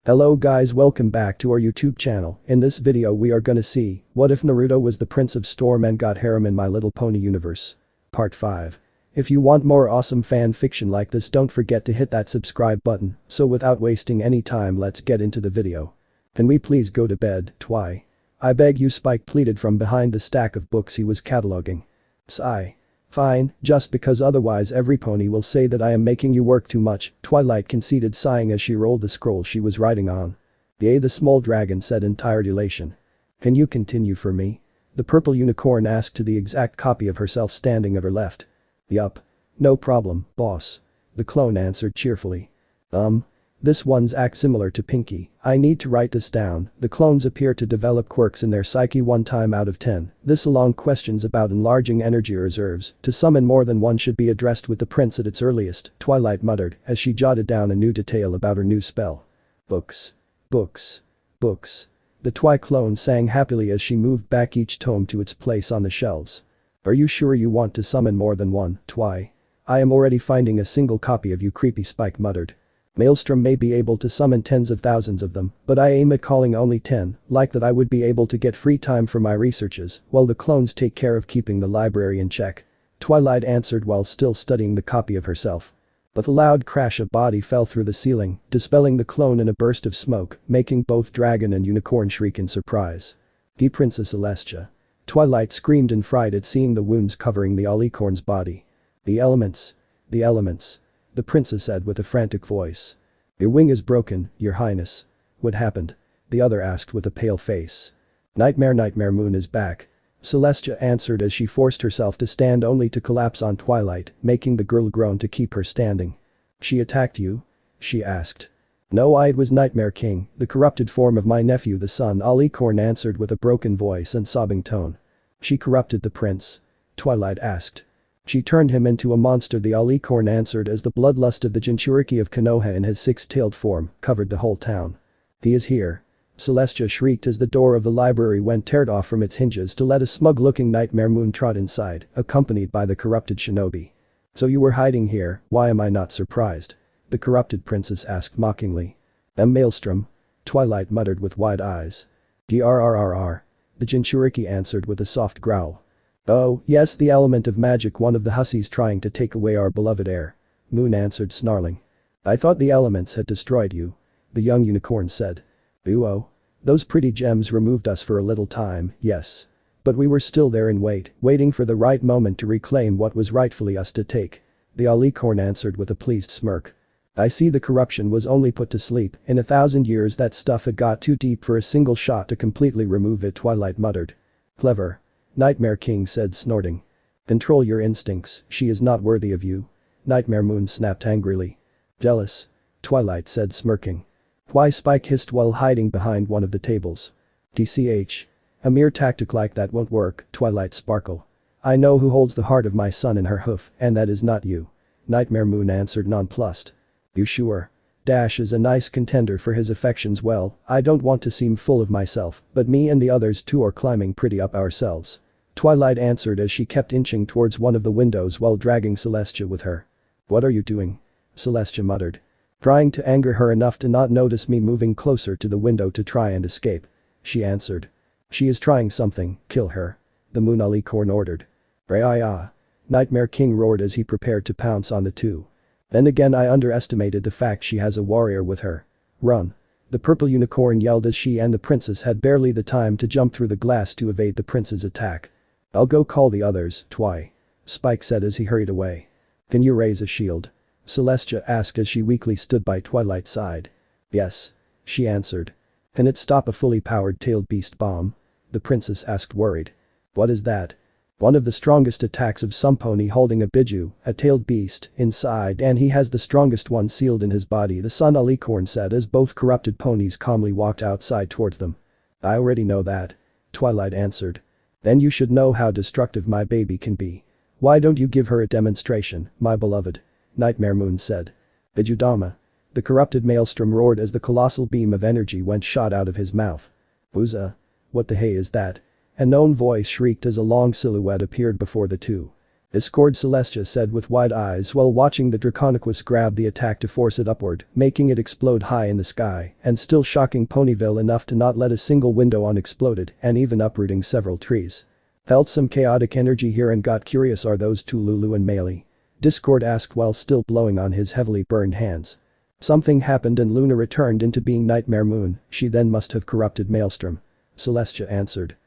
Hello guys, welcome back to our YouTube channel. In this video we are gonna see, what if Naruto was the Prince of Storm and got Harem in My Little Pony universe? Part 5. If you want more awesome fan fiction like this, don't forget to hit that subscribe button. So without wasting any time, let's get into the video. Can we please go to bed, Twi? I beg you, Spike pleaded from behind the stack of books he was cataloging. Sigh. Fine, just because otherwise every pony will say that I am making you work too much, Twilight conceded, sighing as she rolled the scroll she was writing on. Yay, the small dragon said in tired elation. Can you continue for me? The purple unicorn asked, to the exact copy of herself standing at her left. Yup. No problem, boss. The clone answered cheerfully. This one's act similar to Pinky. I need to write this down. The clones appear to develop quirks in their psyche 1 time out of 10. This along questions about enlarging energy reserves. To summon more than one should be addressed with the prince at its earliest, Twilight muttered as she jotted down a new detail about her new spell. Books. Books. Books. The Twi clone sang happily as she moved back each tome to its place on the shelves. Are you sure you want to summon more than one, Twi? I am already finding a single copy of you, creepy, Spike muttered. Maelstrom may be able to summon tens of thousands of them, but I aim at calling only 10, like that I would be able to get free time for my researches, while the clones take care of keeping the library in check. Twilight answered while still studying the copy of herself. With a loud crash, a body fell through the ceiling, dispelling the clone in a burst of smoke, making both dragon and unicorn shriek in surprise. The Princess Celestia. Twilight screamed in fright at seeing the wounds covering the alicorn's body. The elements. The elements. The princess said with a frantic voice. Your wing is broken, your highness. What happened? The other asked with a pale face. Nightmare Moon is back. Celestia answered as she forced herself to stand only to collapse on Twilight, making the girl groan to keep her standing. She attacked you? She asked. No, it was Nightmare King, the corrupted form of my nephew the sun, Alicorn answered with a broken voice and sobbing tone. She corrupted the prince? Twilight asked. She turned him into a monster, the Alicorn answered as the bloodlust of the Jinchuriki of Konoha in his 6-tailed form covered the whole town. He is here. Celestia shrieked as the door of the library went teared off from its hinges to let a smug-looking Nightmare Moon trot inside, accompanied by the corrupted shinobi. So you were hiding here, why am I not surprised? The corrupted princess asked mockingly. Maelstrom? Twilight muttered with wide eyes. Grrrr. The Jinchuriki answered with a soft growl. Oh, yes, the element of magic, one of the hussies trying to take away our beloved heir. Moon answered, snarling. I thought the elements had destroyed you. The young unicorn said. Oh. Those pretty gems removed us for a little time, yes. But we were still there in waiting for the right moment to reclaim what was rightfully us to take. The Alicorn answered with a pleased smirk. I see the corruption was only put to sleep. In 1,000 years that stuff had got too deep for a single shot to completely remove it, Twilight muttered. Clever. Nightmare King said, snorting. Control your instincts, she is not worthy of you. Nightmare Moon snapped angrily. Jealous? Twilight said, smirking. Why, Spike hissed while hiding behind one of the tables. TCH. A mere tactic like that won't work, Twilight sparkle. I know who holds the heart of my son in her hoof, and that is not you. Nightmare Moon answered, nonplussed. You sure? Dash is a nice contender for his affections. Well, I don't want to seem full of myself, but me and the others too are climbing pretty up ourselves. Twilight answered as she kept inching towards one of the windows while dragging Celestia with her. What are you doing? Celestia muttered. Trying to anger her enough to not notice me moving closer to the window to try and escape. She answered. She is trying something, kill her. The Moon Alicorn ordered. Raya. Nightmare King roared as he prepared to pounce on the two. Then again, I underestimated the fact she has a warrior with her. Run. The purple unicorn yelled as she and the princess had barely the time to jump through the glass to evade the prince's attack. I'll go call the others, Twi. Spike said as he hurried away. Can you raise a shield? Celestia asked as she weakly stood by Twilight's side. Yes. She answered. Can it stop a fully powered tailed beast bomb? The princess asked, worried. What is that? One of the strongest attacks of some pony holding a biju, a tailed beast, inside, and he has the strongest one sealed in his body, the Sun Alicorn said as both corrupted ponies calmly walked outside towards them. I already know that. Twilight answered. Then you should know how destructive my baby can be. Why don't you give her a demonstration, my beloved? Nightmare Moon said. Bijudama. The corrupted Maelstrom roared as the colossal beam of energy went shot out of his mouth. Booza. What the hey is that? A known voice shrieked as a long silhouette appeared before the two. Discord, Celestia said with wide eyes while watching the Draconequus grab the attack to force it upward, making it explode high in the sky and still shocking Ponyville enough to not let a single window on exploded and even uprooting several trees. Felt some chaotic energy here and got curious, are those two Lulu and Melee? Discord asked while still blowing on his heavily burned hands. Something happened and Luna returned into being Nightmare Moon, she then must have corrupted Maelstrom. Celestia answered.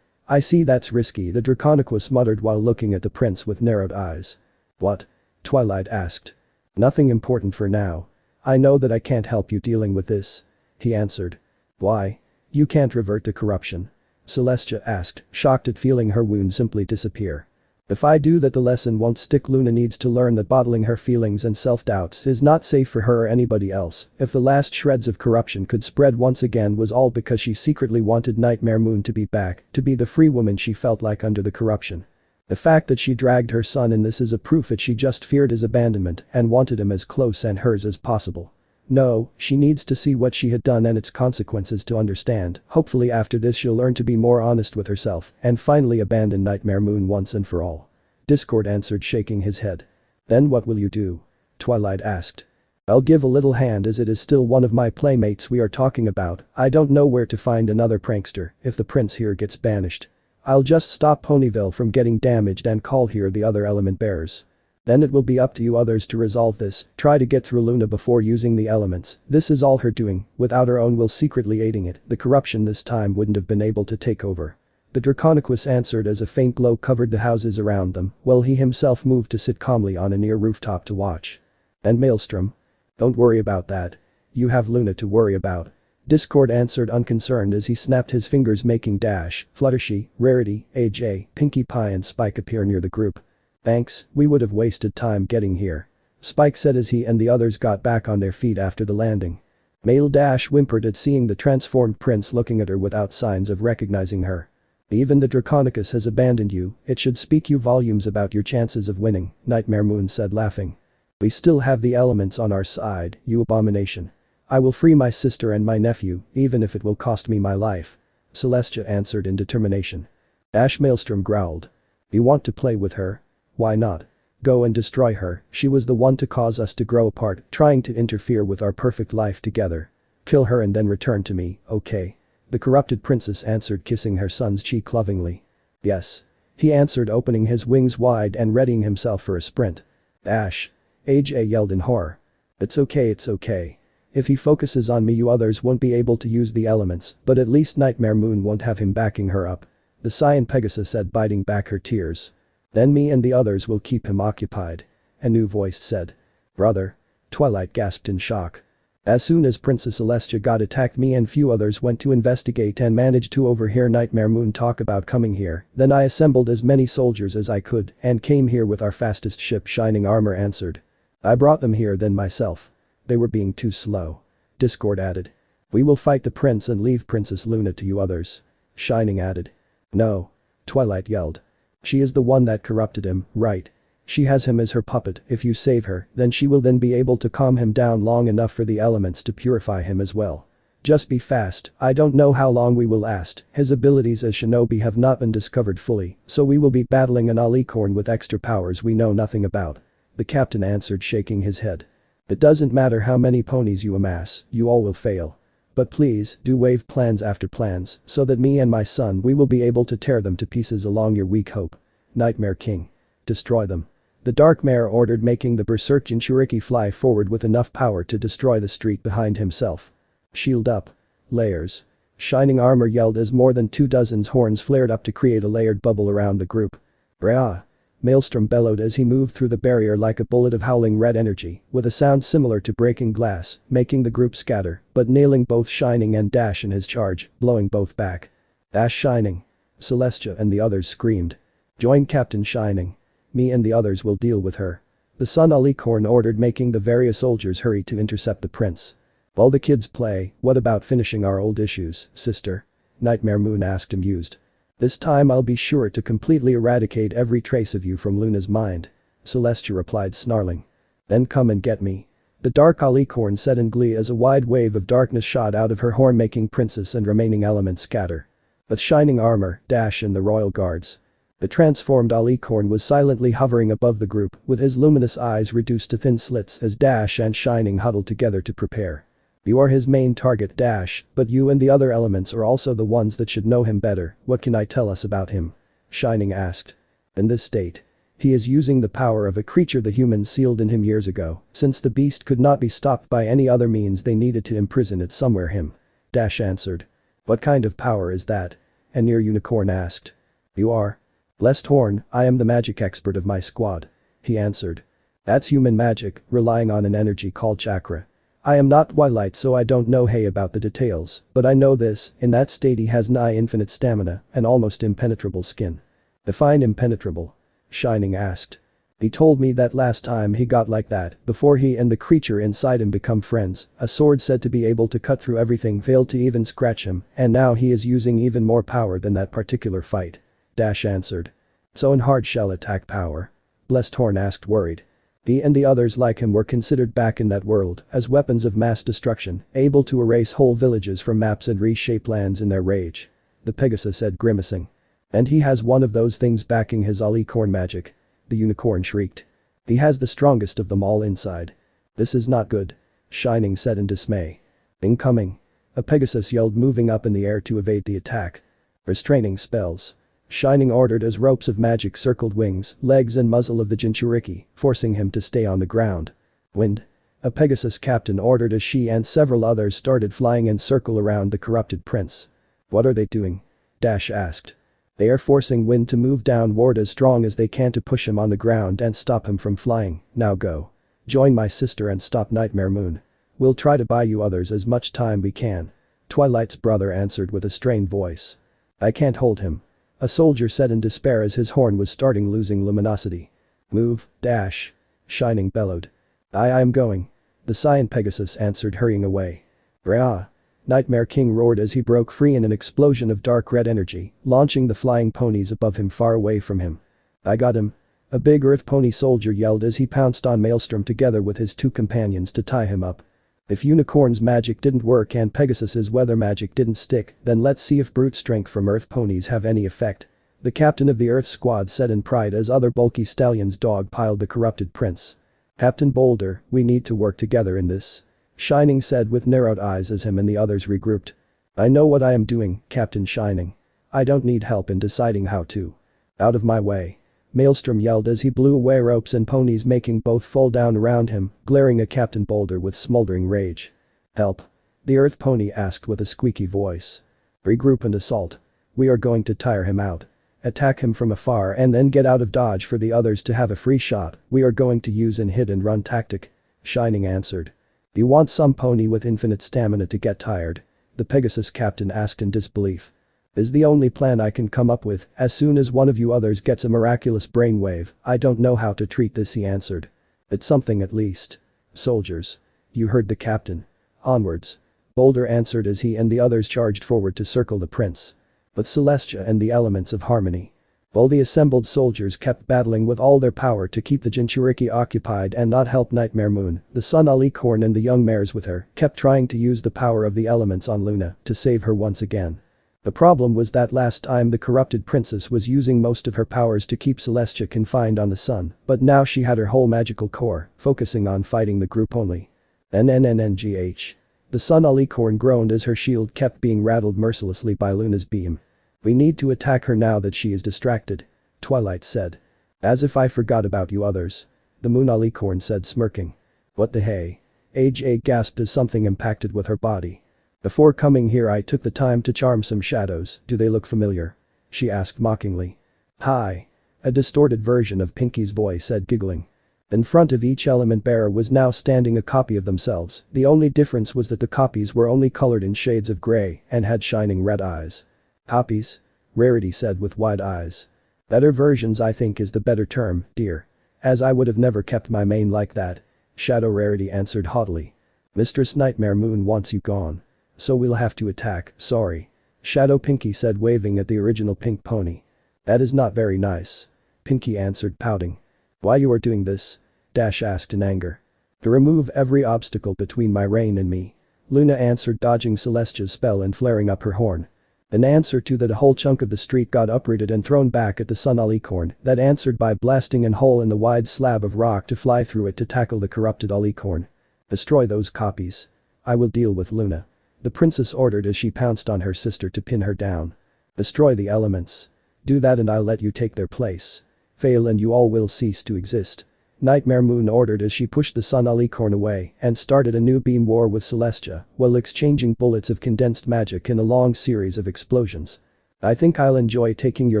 I see, that's risky, the Draconequus muttered while looking at the prince with narrowed eyes. What? Twilight asked. Nothing important for now. I know that I can't help you dealing with this. He answered. Why? You can't revert the corruption. Celestia asked, shocked at feeling her wound simply disappear. If I do that, the lesson won't stick. Luna needs to learn that bottling her feelings and self-doubts is not safe for her or anybody else. If the last shreds of corruption could spread once again was all because she secretly wanted Nightmare Moon to be back, to be the free woman she felt like under the corruption. The fact that she dragged her son in this is a proof that she just feared his abandonment and wanted him as close and hers as possible. No, she needs to see what she had done and its consequences to understand. Hopefully after this she'll learn to be more honest with herself and finally abandon Nightmare Moon once and for all. Discord answered, shaking his head. Then what will you do? Twilight asked. I'll give a little hand, as it is still one of my playmates we are talking about. I don't know where to find another prankster if the prince here gets banished. I'll just stop Ponyville from getting damaged and call here the other element bearers. Then it will be up to you others to resolve this, try to get through Luna before using the elements. This is all her doing, without her own will secretly aiding it, the corruption this time wouldn't have been able to take over. The Draconequus answered as a faint glow covered the houses around them, while he himself moved to sit calmly on a near rooftop to watch. And Maelstrom? Don't worry about that. You have Luna to worry about. Discord answered unconcerned as he snapped his fingers, making Dash, Fluttershy, Rarity, AJ, Pinkie Pie and Spike appear near the group. Thanks, we would have wasted time getting here. Spike said as he and the others got back on their feet after the landing. Male Dash whimpered at seeing the transformed prince looking at her without signs of recognizing her. Even the Draconequus has abandoned you, it should speak you volumes about your chances of winning, Nightmare Moon said, laughing. We still have the elements on our side, you abomination. I will free my sister and my nephew, even if it will cost me my life. Celestia answered in determination. Dash, Maelstrom growled. You want to play with her? Why not? Go and destroy her, she was the one to cause us to grow apart, trying to interfere with our perfect life together. Kill her and then return to me, okay? The corrupted princess answered, kissing her son's cheek lovingly. Yes. He answered, opening his wings wide and readying himself for a sprint. Dash. AJ yelled in horror. It's okay, it's okay. If he focuses on me, you others won't be able to use the elements, but at least Nightmare Moon won't have him backing her up. The Cyan Pegasus said, biting back her tears. Then me and the others will keep him occupied. A new voice said. Brother. Twilight gasped in shock. As soon as Princess Celestia got attacked, me and few others went to investigate and managed to overhear Nightmare Moon talk about coming here. Then I assembled as many soldiers as I could and came here with our fastest ship, Shining Armor answered. I brought them here then myself. They were being too slow. Discord added. We will fight the prince and leave Princess Luna to you others. Shining added. No. Twilight yelled. She is the one that corrupted him, right? She has him as her puppet. If you save her, then she will then be able to calm him down long enough for the elements to purify him as well. Just be fast, I don't know how long we will last, his abilities as shinobi have not been discovered fully, so we will be battling an alicorn with extra powers we know nothing about. The captain answered, shaking his head. It doesn't matter how many ponies you amass, you all will fail. But please, do wave plans after plans, so that me and my son we will be able to tear them to pieces along your weak hope. Nightmare King. Destroy them. The Dark Mare ordered, making the Berserk Jinchuriki fly forward with enough power to destroy the street behind himself. Shield up. Layers. Shining Armor yelled as more than 24 horns flared up to create a layered bubble around the group. Brah. Maelstrom bellowed as he moved through the barrier like a bullet of howling red energy, with a sound similar to breaking glass, making the group scatter, but nailing both Shining and Dash in his charge, blowing both back. Dash, Shining. Celestia and the others screamed. Join Captain Shining. Me and the others will deal with her. The Sun Alicorn ordered, making the various soldiers hurry to intercept the prince. While the kids play, what about finishing our old issues, sister? Nightmare Moon asked, amused. This time I'll be sure to completely eradicate every trace of you from Luna's mind. Celestia replied, snarling. Then come and get me. The Dark Alicorn said in glee as a wide wave of darkness shot out of her horn, making princess and remaining elements scatter. With Shining Armor, Dash and the royal guards. The transformed alicorn was silently hovering above the group, with his luminous eyes reduced to thin slits as Dash and Shining huddled together to prepare. You are his main target, Dash, but you and the other elements are also the ones that should know him better. What can I tell us about him? Shining asked. In this state. He is using the power of a creature the humans sealed in him years ago, since the beast could not be stopped by any other means they needed to imprison it somewhere. Him. Dash answered. What kind of power is that? An ear unicorn asked. You are? Blessed Horn, I am the magic expert of my squad. He answered. That's human magic, relying on an energy called chakra. I am not Twilight, so I don't know about the details, but I know this, in that state he has nigh infinite stamina and almost impenetrable skin. Define impenetrable? Shining asked. He told me that last time he got like that, before he and the creature inside him become friends, a sword said to be able to cut through everything failed to even scratch him, and now he is using even more power than that particular fight. Dash answered. So in hard shell attack power? Blessed Horn asked worried. He and the others like him were considered back in that world as weapons of mass destruction, able to erase whole villages from maps and reshape lands in their rage. The Pegasus said grimacing. And he has one of those things backing his alicorn magic. The unicorn shrieked. He has the strongest of them all inside. This is not good. Shining said in dismay. Incoming. A Pegasus yelled, moving up in the air to evade the attack. Restraining spells. Shining ordered as ropes of magic circled wings, legs and muzzle of the Jinchuriki, forcing him to stay on the ground. Wind. A Pegasus captain ordered as she and several others started flying in circle around the corrupted prince. What are they doing? Dash asked. They are forcing Wind to move downward as strong as they can to push him on the ground and stop him from flying. Now go. Join my sister and stop Nightmare Moon. We'll try to buy you others as much time we can. Twilight's brother answered with a strained voice. I can't hold him. A soldier said in despair as his horn was starting losing luminosity. Move, Dash. Shining bellowed. I am going. The Cyan Pegasus answered, hurrying away. Rah! Nightmare King roared as he broke free in an explosion of dark red energy, launching the flying ponies above him far away from him. I got him. A big earth pony soldier yelled as he pounced on Maelstrom together with his two companions to tie him up. If Unicorn's magic didn't work and Pegasus's weather magic didn't stick, then let's see if brute strength from earth ponies have any effect. The captain of the earth squad said in pride as other bulky stallions dog-piled the corrupted prince. Captain Boulder, we need to work together in this. Shining said with narrowed eyes as him and the others regrouped. I know what I am doing, Captain Shining. I don't need help in deciding how to. Out of my way. Maelstrom yelled as he blew away ropes and ponies, making both fall down around him, glaring at Captain Boulder with smoldering rage. Help. The earth pony asked with a squeaky voice. Regroup and assault. We are going to tire him out. Attack him from afar and then get out of dodge for the others to have a free shot. We are going to use an hit and run tactic. Shining answered. You want some pony with infinite stamina to get tired? The Pegasus captain asked in disbelief. Is the only plan I can come up with. As soon as one of you others gets a miraculous brainwave, I don't know how to treat this, he answered. It's something at least. Soldiers. You heard the captain. Onwards. Boulder answered as he and the others charged forward to circle the prince. With Celestia and the elements of harmony. While the assembled soldiers kept battling with all their power to keep the Jinchuriki occupied and not help Nightmare Moon, the Sun Alicorn and the young mares with her kept trying to use the power of the elements on Luna to save her once again. The problem was that last time the corrupted princess was using most of her powers to keep Celestia confined on the sun, but now she had her whole magical core, focusing on fighting the group only. NNNNGH. The Sun Alicorn groaned as her shield kept being rattled mercilessly by Luna's beam. We need to attack her now that she is distracted. Twilight said. As if I forgot about you others. The Moon Alicorn said, smirking. What the hey? AJ gasped as something impacted with her body. Before coming here I took the time to charm some shadows. Do they look familiar? She asked mockingly. Hi. A distorted version of Pinky's voice said, giggling. In front of each element bearer was now standing a copy of themselves. The only difference was that the copies were only colored in shades of gray and had shining red eyes. Copies? Rarity said with wide eyes. Better versions I think is the better term, dear. As I would have never kept my main like that. Shadow Rarity answered haughtily. Mistress Nightmare Moon wants you gone. So we'll have to attack, sorry. Shadow Pinky said, waving at the original pink pony. That is not very nice. Pinky answered, pouting. Why you are doing this? Dash asked in anger. To remove every obstacle between my reign and me. Luna answered, dodging Celestia's spell and flaring up her horn. In answer to that, a whole chunk of the street got uprooted and thrown back at the Sun Alicorn that answered by blasting an hole in the wide slab of rock to fly through it to tackle the corrupted Alicorn. Destroy those copies. I will deal with Luna. The princess ordered as she pounced on her sister to pin her down. Destroy the elements. Do that and I'll let you take their place. Fail and you all will cease to exist. Nightmare Moon ordered as she pushed the Sun Alicorn away and started a new beam war with Celestia while exchanging bullets of condensed magic in a long series of explosions. I think I'll enjoy taking your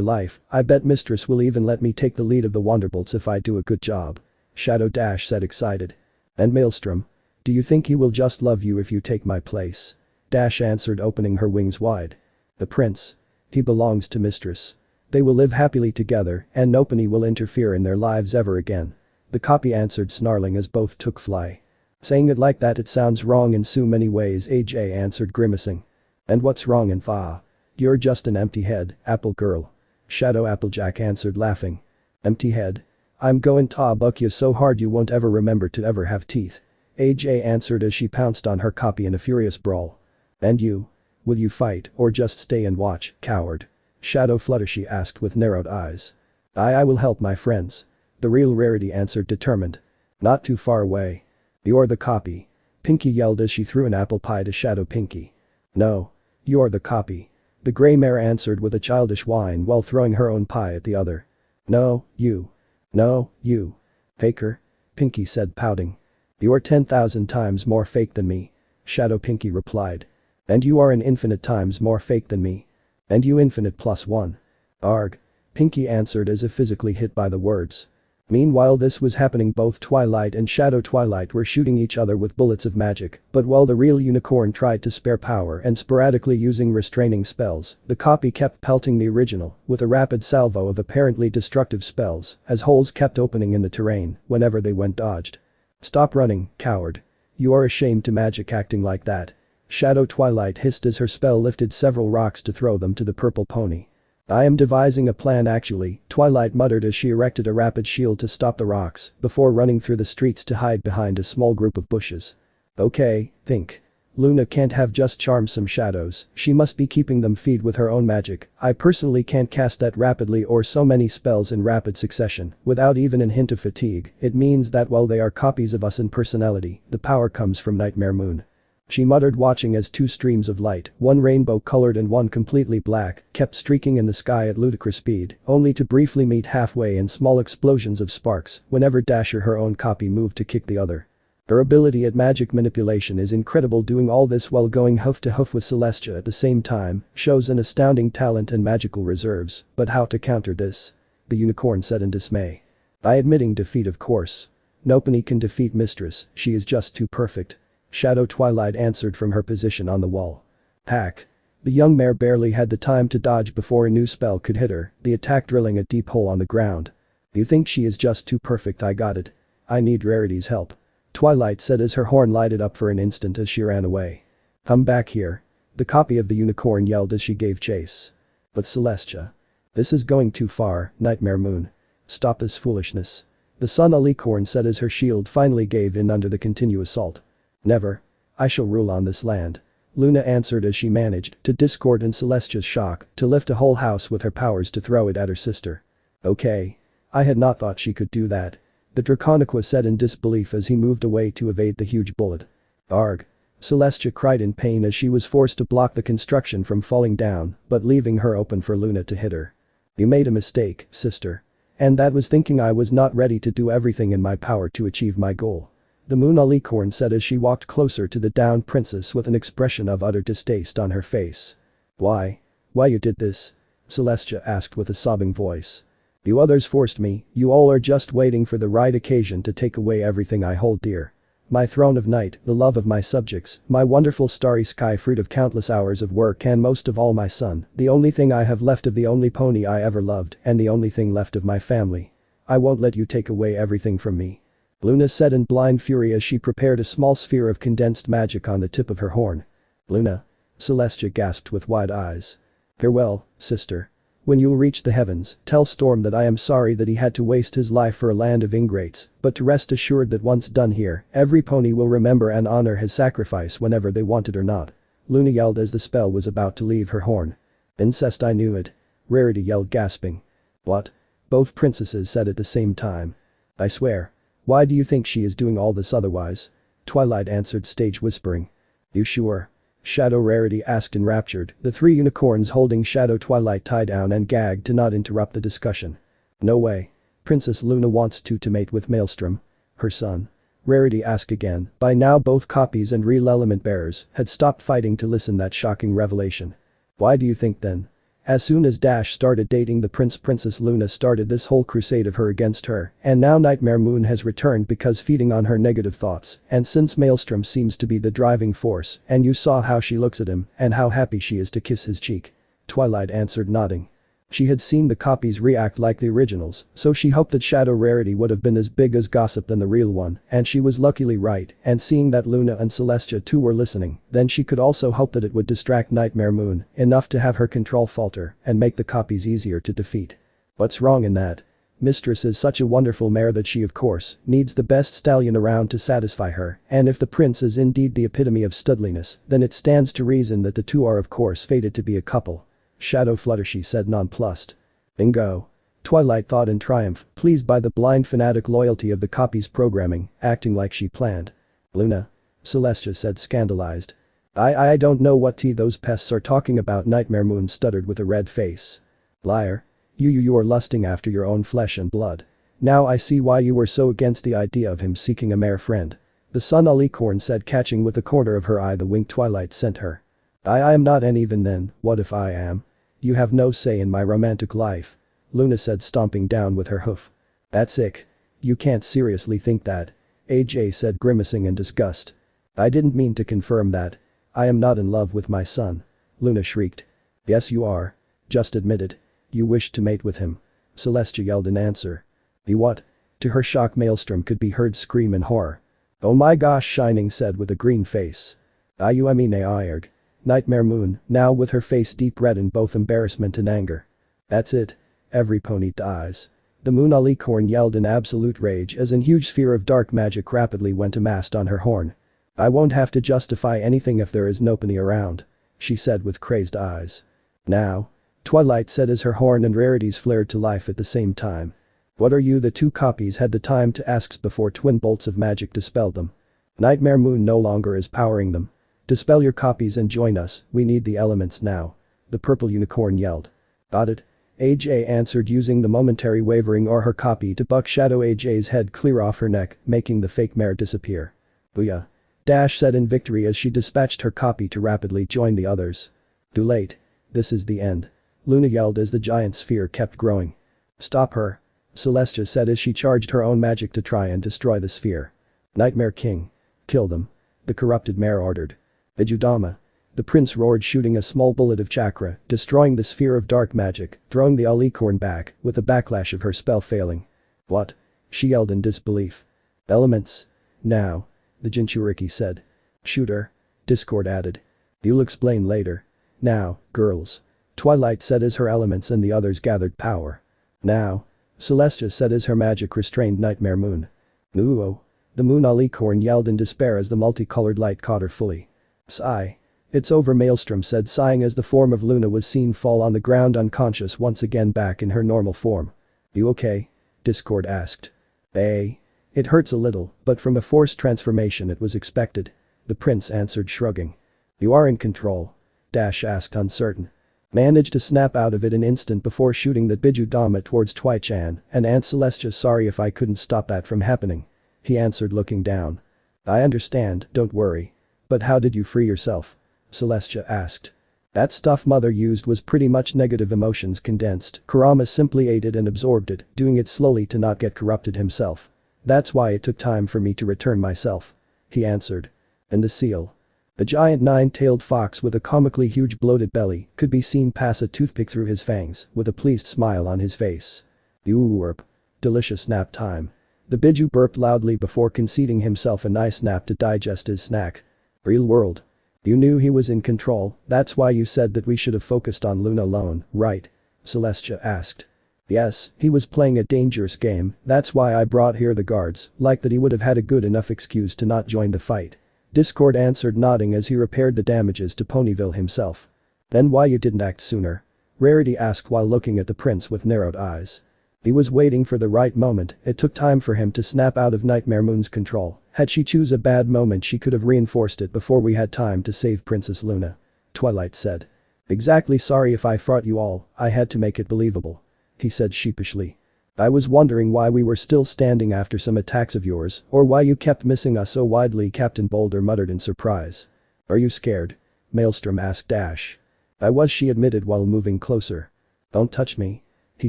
life. I bet Mistress will even let me take the lead of the Wonderbolts if I do a good job. Shadow Dash said excited. And Maelstrom? Do you think he will just love you if you take my place? Dash answered, opening her wings wide. The prince. He belongs to Mistress. They will live happily together and nobody will interfere in their lives ever again. The copy answered, snarling as both took fly. Saying it like that, it sounds wrong in so many ways, AJ answered, grimacing. And what's wrong in Fa? You're just an empty head, Apple Girl. Shadow Applejack answered, laughing. Empty head? I'm going to buck you so hard you won't ever remember to ever have teeth. AJ answered as she pounced on her copy in a furious brawl. And you? Will you fight or just stay and watch, coward? Shadow Fluttershy asked with narrowed eyes. I will help my friends. The real Rarity answered, determined. Not too far away. You're the copy. Pinky yelled as she threw an apple pie to Shadow Pinky. No. You're the copy. The Grey Mare answered with a childish whine while throwing her own pie at the other. No, you. No, you. Faker? Pinky said, pouting. You're 10,000 times more fake than me. Shadow Pinky replied. And you are an infinite times more fake than me. And you infinite plus one. Arg. Pinky answered as if physically hit by the words. Meanwhile, this was happening. Both Twilight and Shadow Twilight were shooting each other with bullets of magic, but while the real unicorn tried to spare power and sporadically using restraining spells, the copy kept pelting the original with a rapid salvo of apparently destructive spells as holes kept opening in the terrain whenever they went dodged. Stop running, coward. You are ashamed to magic acting like that. Shadow Twilight hissed as her spell lifted several rocks to throw them to the purple pony. I am devising a plan actually, Twilight muttered as she erected a rapid shield to stop the rocks before running through the streets to hide behind a small group of bushes. Okay, think. Luna can't have just charmed some shadows, she must be keeping them feed with her own magic. I personally can't cast that rapidly or so many spells in rapid succession without even a hint of fatigue. It means that while they are copies of us in personality, the power comes from Nightmare Moon. She muttered, watching as two streams of light, one rainbow-colored and one completely black, kept streaking in the sky at ludicrous speed, only to briefly meet halfway in small explosions of sparks whenever Dasher, her own copy, moved to kick the other. Her ability at magic manipulation is incredible. Doing all this while going hoof to hoof with Celestia at the same time shows an astounding talent and magical reserves, but how to counter this? The unicorn said in dismay. By admitting defeat, of course. Nobody can defeat Mistress, she is just too perfect. Shadow Twilight answered from her position on the wall. Hack. The young mare barely had the time to dodge before a new spell could hit her, the attack drilling a deep hole on the ground. You think she is just too perfect? I got it. I need Rarity's help. Twilight said as her horn lighted up for an instant as she ran away. Come back here. The copy of the unicorn yelled as she gave chase. But Celestia. This is going too far, Nightmare Moon. Stop this foolishness. The Sun Alicorn said as her shield finally gave in under the continuous assault. Never. I shall rule on this land. Luna answered as she managed, to discord in Celestia's shock, to lift a whole house with her powers to throw it at her sister. Okay. I had not thought she could do that. The Draconiqua said in disbelief as he moved away to evade the huge bullet. Arg. Celestia cried in pain as she was forced to block the construction from falling down, but leaving her open for Luna to hit her. You made a mistake, sister. And that was thinking I was not ready to do everything in my power to achieve my goal. The Moon Alicorn said as she walked closer to the downed princess with an expression of utter distaste on her face. Why? Why you did this? Celestia asked with a sobbing voice. You others forced me, you all are just waiting for the right occasion to take away everything I hold dear. My throne of night, the love of my subjects, my wonderful starry sky, fruit of countless hours of work, and most of all my son, the only thing I have left of the only pony I ever loved and the only thing left of my family. I won't let you take away everything from me. Luna said in blind fury as she prepared a small sphere of condensed magic on the tip of her horn. Luna? Celestia gasped with wide eyes. Farewell, sister. When you reach the heavens, tell Storm that I am sorry that he had to waste his life for a land of ingrates, but to rest assured that once done here, every pony will remember and honor his sacrifice whenever they want it or not. Luna yelled as the spell was about to leave her horn. Incest, I knew it. Rarity yelled, gasping. What? Both princesses said at the same time. I swear. Why do you think she is doing all this otherwise? Twilight answered, stage whispering. You sure? Shadow Rarity asked, enraptured, the three unicorns holding Shadow Twilight tied down and gagged to not interrupt the discussion. No way. Princess Luna wants to mate with Maelstrom. Her son? Rarity asked again. By now both copies and real element bearers had stopped fighting to listen that shocking revelation. Why do you think then? As soon as Dash started dating the Princess Luna started this whole crusade of her against her, and now Nightmare Moon has returned because feeding on her negative thoughts, and since Maelstrom seems to be the driving force, and you saw how she looks at him, and how happy she is to kiss his cheek. Twilight answered, nodding. She had seen the copies react like the originals, so she hoped that Shadow Rarity would have been as big as gossip than the real one, and she was luckily right, and seeing that Luna and Celestia too were listening, then she could also hope that it would distract Nightmare Moon enough to have her control falter and make the copies easier to defeat. What's wrong in that? Mistress is such a wonderful mare that she of course needs the best stallion around to satisfy her, and if the prince is indeed the epitome of studliness, then it stands to reason that the two are of course fated to be a couple. Shadow Fluttershy said, nonplussed. Bingo. Twilight thought in triumph, pleased by the blind fanatic loyalty of the copy's programming, acting like she planned. Luna? Celestia said, scandalized. I don't know what those pests are talking about, Nightmare Moon stuttered with a red face. Liar. You are lusting after your own flesh and blood. Now I see why you were so against the idea of him seeking a mare friend. The Sun Alicorn said, catching with the corner of her eye the wink Twilight sent her. I am not, and even then, what if I am? You have no say in my romantic life. Luna said, stomping down with her hoof. That's ick. You can't seriously think that. AJ said, grimacing in disgust. I didn't mean to confirm that. I am not in love with my son. Luna shrieked. Yes you are. Just admit it. You wished to mate with him. Celestia yelled in answer. Be what? To her shock, Maelstrom could be heard scream in horror. Oh my gosh, Shining said with a green face. I mean Ayerg. Nightmare Moon, now with her face deep red in both embarrassment and anger. That's it. Every pony dies. The Moon Alicorn yelled in absolute rage as a huge sphere of dark magic rapidly went amassed on her horn. I won't have to justify anything if there is no pony around. She said with crazed eyes. Now? Twilight said as her horn and rarities flared to life at the same time. What are you? The two copies had the time to ask before twin bolts of magic dispelled them. Nightmare Moon no longer is powering them. Dispel your copies and join us, we need the elements now. The purple unicorn yelled. Got it? AJ answered, using the momentary wavering or her copy to buck Shadow AJ's head clear off her neck, making the fake mare disappear. Booyah. Dash said in victory as she dispatched her copy to rapidly join the others. Too late. This is the end. Luna yelled as the giant sphere kept growing. Stop her. Celestia said as she charged her own magic to try and destroy the sphere. Nightmare King. Kill them. The corrupted mare ordered. Vijudama. The prince roared, shooting a small bullet of chakra, destroying the sphere of dark magic, throwing the Alicorn back, with the backlash of her spell failing. What? She yelled in disbelief. Elements. Now. The Jinchuriki said. Shoot her. Discord added. You'll explain later. Now, girls. Twilight said as her elements and the others gathered power. Now. Celestia said as her magic restrained Nightmare Moon. Nuo. The Moon Alicorn yelled in despair as the multicolored light caught her fully. Sigh. It's over, Maelstrom said, sighing as the form of Luna was seen fall on the ground unconscious, once again back in her normal form. You okay? Discord asked. It hurts a little, but from a forced transformation it was expected. The prince answered, shrugging. You are in control? Dash asked, uncertain. Managed to snap out of it an instant before shooting the Bijudama towards Twai-chan, and Aunt Celestia, sorry if I couldn't stop that from happening. He answered, looking down. I understand, don't worry. But how did you free yourself? Celestia asked. That stuff mother used was pretty much negative emotions condensed. Kurama simply ate it and absorbed it, doing it slowly to not get corrupted himself. That's why it took time for me to return myself. He answered. And the seal? A giant nine-tailed fox with a comically huge bloated belly could be seen pass a toothpick through his fangs, with a pleased smile on his face. Urp. Delicious nap time. The Biju burped loudly before conceding himself a nice nap to digest his snack. Real world. You knew he was in control, that's why you said that we should have focused on Luna alone, right? Celestia asked. Yes, he was playing a dangerous game, that's why I brought here the guards, like that he would have had a good enough excuse to not join the fight. Discord answered, nodding as he repaired the damages to Ponyville himself. Then why you didn't act sooner? Rarity asked while looking at the prince with narrowed eyes. He was waiting for the right moment, it took time for him to snap out of Nightmare Moon's control. Had she choose a bad moment she could have reinforced it before we had time to save Princess Luna. Twilight said. Exactly, sorry if I fought you all, I had to make it believable. He said sheepishly. I was wondering why we were still standing after some attacks of yours, or why you kept missing us so widely, Captain Boulder muttered in surprise. Are you scared? Maelstrom asked Dash. I was, she admitted while moving closer. Don't touch me. He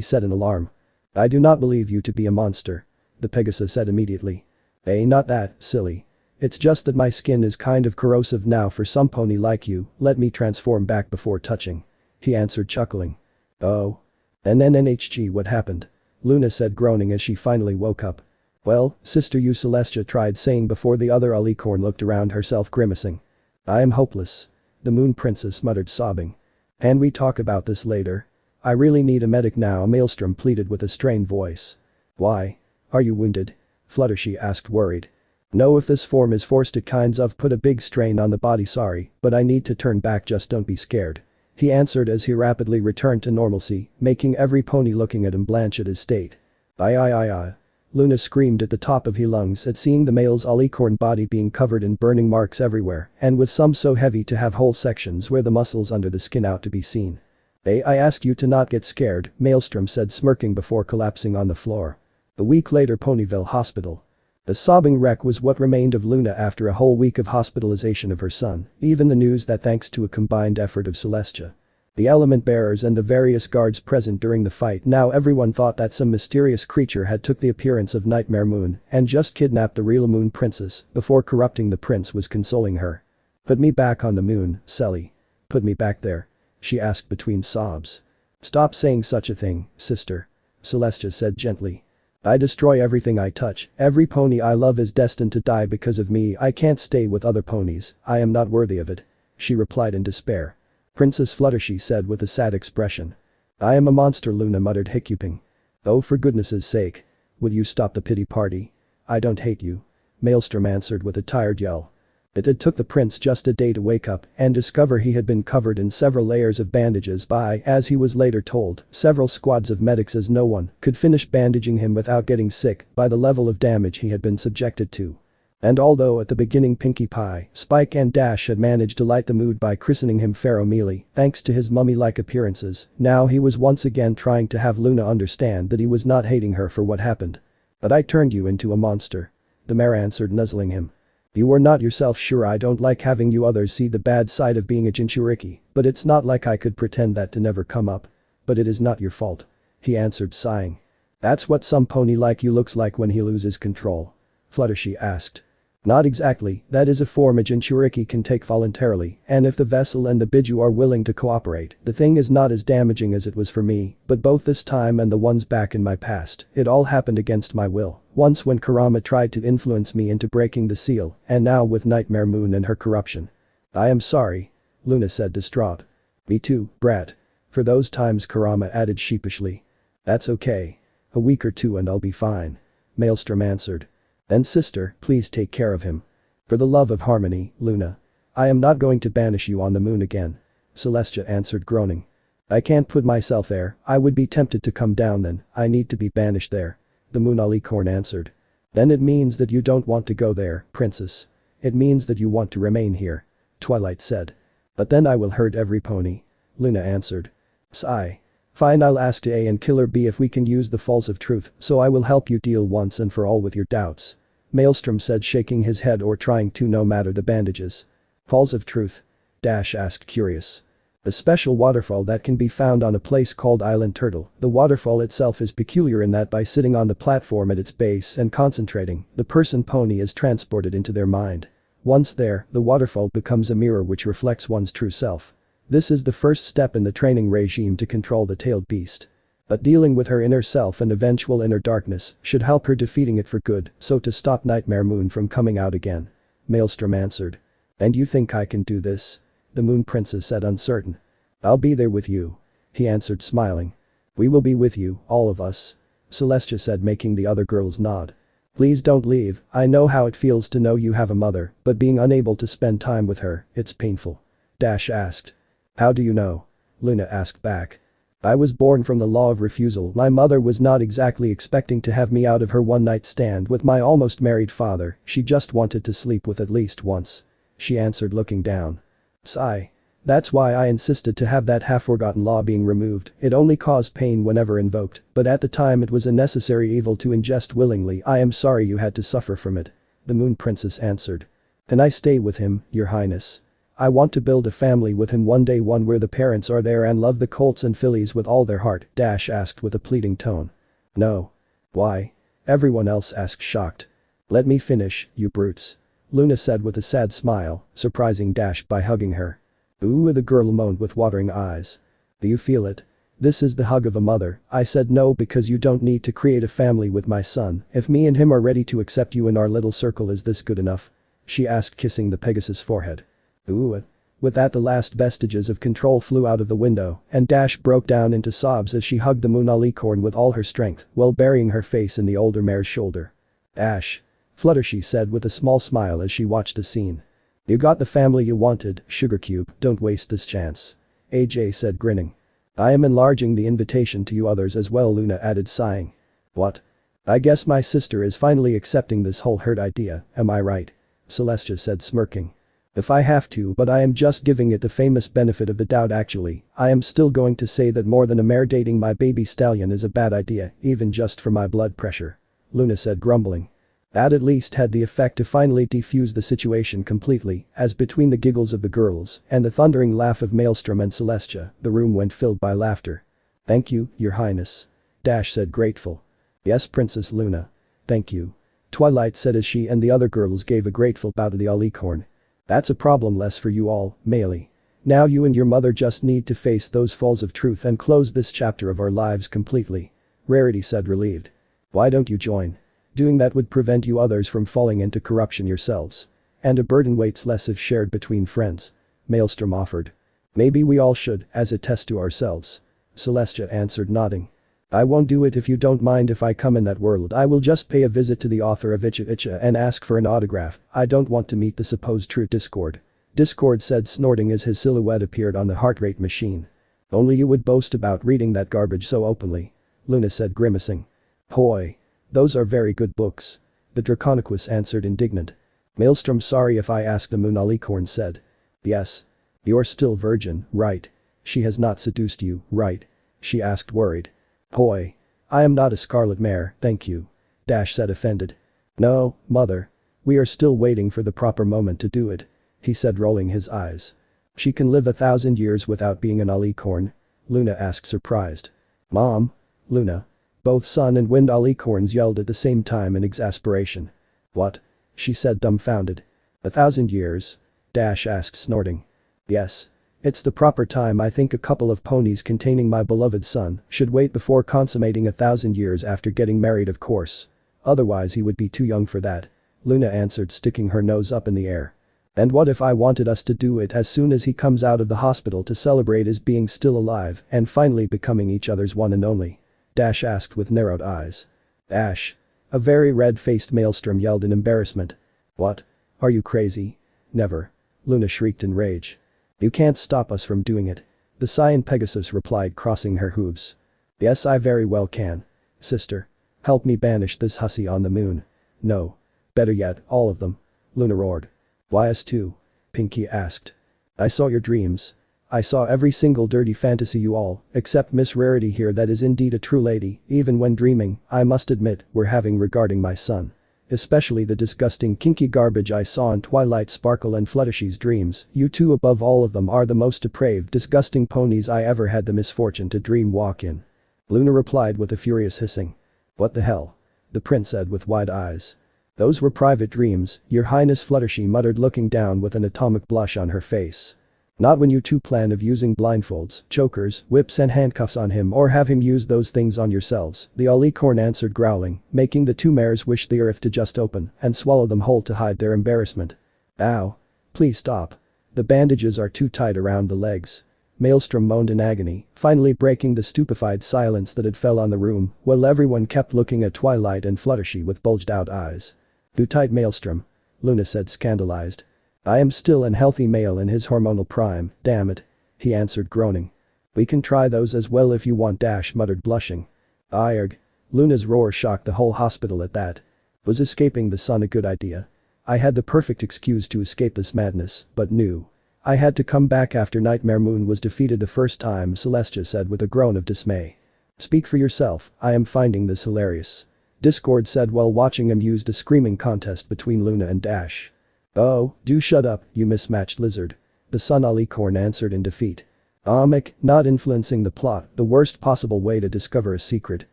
said in alarm. I do not believe you to be a monster. The Pegasus said immediately. Not that, silly. It's just that my skin is kind of corrosive now for some pony like you, let me transform back before touching. He answered chuckling. Oh. NNNHG, what happened? Luna said groaning as she finally woke up. Well, sister, you, Celestia tried saying before the other alicorn looked around herself grimacing. I am hopeless. The Moon Princess muttered sobbing. Can we talk about this later? I really need a medic now, Maelstrom pleaded with a strained voice. Why? Are you wounded? Fluttershy asked worried. No, if this form is forced it kinds of put a big strain on the body, sorry, but I need to turn back, just don't be scared. He answered as he rapidly returned to normalcy, making every pony looking at him blanch at his state. Aye. Luna screamed at the top of her lungs at seeing the male's alicorn body being covered in burning marks everywhere and with some so heavy to have whole sections where the muscles under the skin out to be seen. I ask you to not get scared, Maelstrom said smirking before collapsing on the floor. A week later, Ponyville Hospital. The sobbing wreck was what remained of Luna after a whole week of hospitalization of her son, even the news that thanks to a combined effort of Celestia, the element bearers and the various guards present during the fight, now everyone thought that some mysterious creature had took the appearance of Nightmare Moon and just kidnapped the real Moon Princess before corrupting the prince was consoling her. Put me back on the moon, Selly. Put me back there. She asked between sobs. Stop saying such a thing, sister. Celestia said gently. I destroy everything I touch, every pony I love is destined to die because of me, I can't stay with other ponies, I am not worthy of it. She replied in despair. Princess Fluttershy said with a sad expression. I am a monster, Luna muttered hiccuping. Oh, for goodness' sake. Will you stop the pity party? I don't hate you. Maelstrom answered with a tired yell. It took the prince just a day to wake up and discover he had been covered in several layers of bandages by, as he was later told, several squads of medics, as no one could finish bandaging him without getting sick by the level of damage he had been subjected to. And although at the beginning Pinkie Pie, Spike and Dash had managed to light the mood by christening him Pharaoh Mealy thanks to his mummy-like appearances, now he was once again trying to have Luna understand that he was not hating her for what happened. But I turned you into a monster. The mare answered, nuzzling him. You are not yourself, sure, I don't like having you others see the bad side of being a Jinchuriki, but it's not like I could pretend that to never come up. But it is not your fault. He answered sighing. That's what some pony like you looks like when he loses control. Fluttershy asked. Not exactly, that is a form a Jinchuriki can take voluntarily, and if the vessel and the Biju are willing to cooperate, the thing is not as damaging as it was for me, but both this time and the ones back in my past, it all happened against my will, once when Kurama tried to influence me into breaking the seal, and now with Nightmare Moon and her corruption. I am sorry. Luna said distraught. Me too, brat. For those times, Kurama added sheepishly. That's okay. A week or two and I'll be fine. Maelstrom answered. Then sister, please take care of him. For the love of harmony, Luna. I am not going to banish you on the moon again. Celestia answered groaning. I can't put myself there, I would be tempted to come down then, I need to be banished there. The Moon Alicorn answered. Then it means that you don't want to go there, princess. It means that you want to remain here. Twilight said. But then I will hurt every pony. Luna answered. Sigh. Fine, I'll ask A and Killer B if we can use the Falls of Truth, so I will help you deal once and for all with your doubts. Maelstrom said, shaking his head or trying to, no matter the bandages. Falls of Truth? Dash asked curious. A special waterfall that can be found on a place called Island Turtle. The waterfall itself is peculiar in that by sitting on the platform at its base and concentrating, the person pony is transported into their mind. Once there, the waterfall becomes a mirror which reflects one's true self. This is the first step in the training regime to control the tailed beast. But dealing with her inner self and eventual inner darkness should help her defeating it for good, so to stop Nightmare Moon from coming out again. Maelstrom answered. And you think I can do this? The Moon Princess said, uncertain. I'll be there with you. He answered, smiling. We will be with you, all of us. Celestia said, making the other girls nod. Please don't leave, I know how it feels to know you have a mother, but being unable to spend time with her, it's painful. Dash asked. How do you know? Luna asked back. I was born from the law of refusal. My mother was not exactly expecting to have me out of her one-night stand with my almost married father, she just wanted to sleep with at least once. She answered looking down. Sigh. That's why I insisted to have that half-forgotten law being removed, it only caused pain whenever invoked, but at the time it was a necessary evil to ingest willingly. I am sorry you had to suffer from it. The Moon Princess answered. Can I stay with him, your highness? I want to build a family with him one day, one where the parents are there and love the colts and fillies with all their heart, Dash asked with a pleading tone. No. Why? Everyone else asked shocked. Let me finish, you brutes. Luna said with a sad smile, surprising Dash by hugging her. Ooh, the girl moaned with watering eyes. Do you feel it? This is the hug of a mother. I said no because you don't need to create a family with my son. If me and him are ready to accept you in our little circle, is this good enough? She asked, kissing the Pegasus' forehead. Ooh. With that, the last vestiges of control flew out of the window and Dash broke down into sobs as she hugged the Moon Alicorn with all her strength while burying her face in the older mare's shoulder. Dash. Fluttershy said with a small smile as she watched the scene. You got the family you wanted, Sugar Cube, don't waste this chance. AJ said grinning. I am enlarging the invitation to you others as well, Luna added sighing. What? I guess my sister is finally accepting this whole herd idea, am I right? Celestia said smirking. If I have to, but I am just giving it the famous benefit of the doubt actually, I am still going to say that more than a mare dating my baby stallion is a bad idea, even just for my blood pressure. Luna said grumbling. That at least had the effect to finally defuse the situation completely, as between the giggles of the girls and the thundering laugh of Maelstrom and Celestia, the room went filled by laughter. Thank you, your highness. Dash said grateful. Yes, Princess Luna. Thank you. Twilight said as she and the other girls gave a grateful bow to the Alicorn. That's a problem less for you all, Meili. Now you and your mother just need to face those falls of truth and close this chapter of our lives completely. Rarity said relieved. Why don't you join? Doing that would prevent you others from falling into corruption yourselves. And a burden weights less if shared between friends. Maelstrom offered. Maybe we all should, as a test to ourselves. Celestia answered nodding. I won't do it if you don't mind. If I come in that world, I will just pay a visit to the author of Uchiha and ask for an autograph. I don't want to meet the supposed true Discord. Discord said, snorting as his silhouette appeared on the heart rate machine. Only you would boast about reading that garbage so openly. Luna said, grimacing. Hoi. Those are very good books. The Draconequus answered, indignant. Maelstrom, sorry if I ask, the Moon Alicorn said. Yes. You're still virgin, right? She has not seduced you, right? She asked, worried. Hoi. I am not a scarlet mare, thank you. Dash said, offended. No, mother. We are still waiting for the proper moment to do it. He said, rolling his eyes. She can live 1,000 years without being an Alicorn? Luna asked, surprised. Mom? Luna. Both Sun and Wind Alicorns yelled at the same time in exasperation. What? She said, dumbfounded. 1,000 years? Dash asked, snorting. Yes. It's the proper time. I think a couple of ponies containing my beloved son should wait before consummating 1,000 years after getting married, of course. Otherwise he would be too young for that. Luna answered, sticking her nose up in the air. And what if I wanted us to do it as soon as he comes out of the hospital to celebrate his being still alive and finally becoming each other's one and only? Dash asked with narrowed eyes. Dash. A very red-faced Maelstrom yelled in embarrassment. What? Are you crazy? Never. Luna shrieked in rage. You can't stop us from doing it. The Cyan Pegasus replied, crossing her hooves. Yes, I very well can. Sister. Help me banish this hussy on the moon. No. Better yet, all of them. Luna roared. Why us too? Pinky asked. I saw your dreams. I saw every single dirty fantasy you all, except Miss Rarity here, that is indeed a true lady, even when dreaming, I must admit, we're having regarding my son. Especially the disgusting kinky garbage I saw in Twilight, Sparkle and Fluttershy's dreams. You two above all of them are the most depraved, disgusting ponies I ever had the misfortune to dream walk in. Luna replied with a furious hissing. What the hell? The prince said with wide eyes. Those were private dreams, your highness, Fluttershy muttered, looking down with an atomic blush on her face. Not when you two plan of using blindfolds, chokers, whips and handcuffs on him, or have him use those things on yourselves, the Alicorn answered, growling, making the two mares wish the earth to just open and swallow them whole to hide their embarrassment. Ow. Please stop. The bandages are too tight around the legs. Maelstrom moaned in agony, finally breaking the stupefied silence that had fell on the room, while everyone kept looking at Twilight and Fluttershy with bulged out eyes. Too tight, Maelstrom. Luna said, scandalized. I am still an healthy male in his hormonal prime, damn it. he answered groaning. We can try those as well if you want, muttered blushing. Arg. Luna's roar shocked the whole hospital at that. Was escaping the sun a good idea? I had the perfect excuse to escape this madness, but knew I had to come back after Nightmare Moon was defeated the first time, Celestia said with a groan of dismay. Speak for yourself, I am finding this hilarious. Discord said while watching amused a screaming contest between Luna and Dash. Oh, do shut up, you mismatched lizard. The Sun Alicorn answered in defeat. Mick, not influencing the plot, the worst possible way to discover a secret.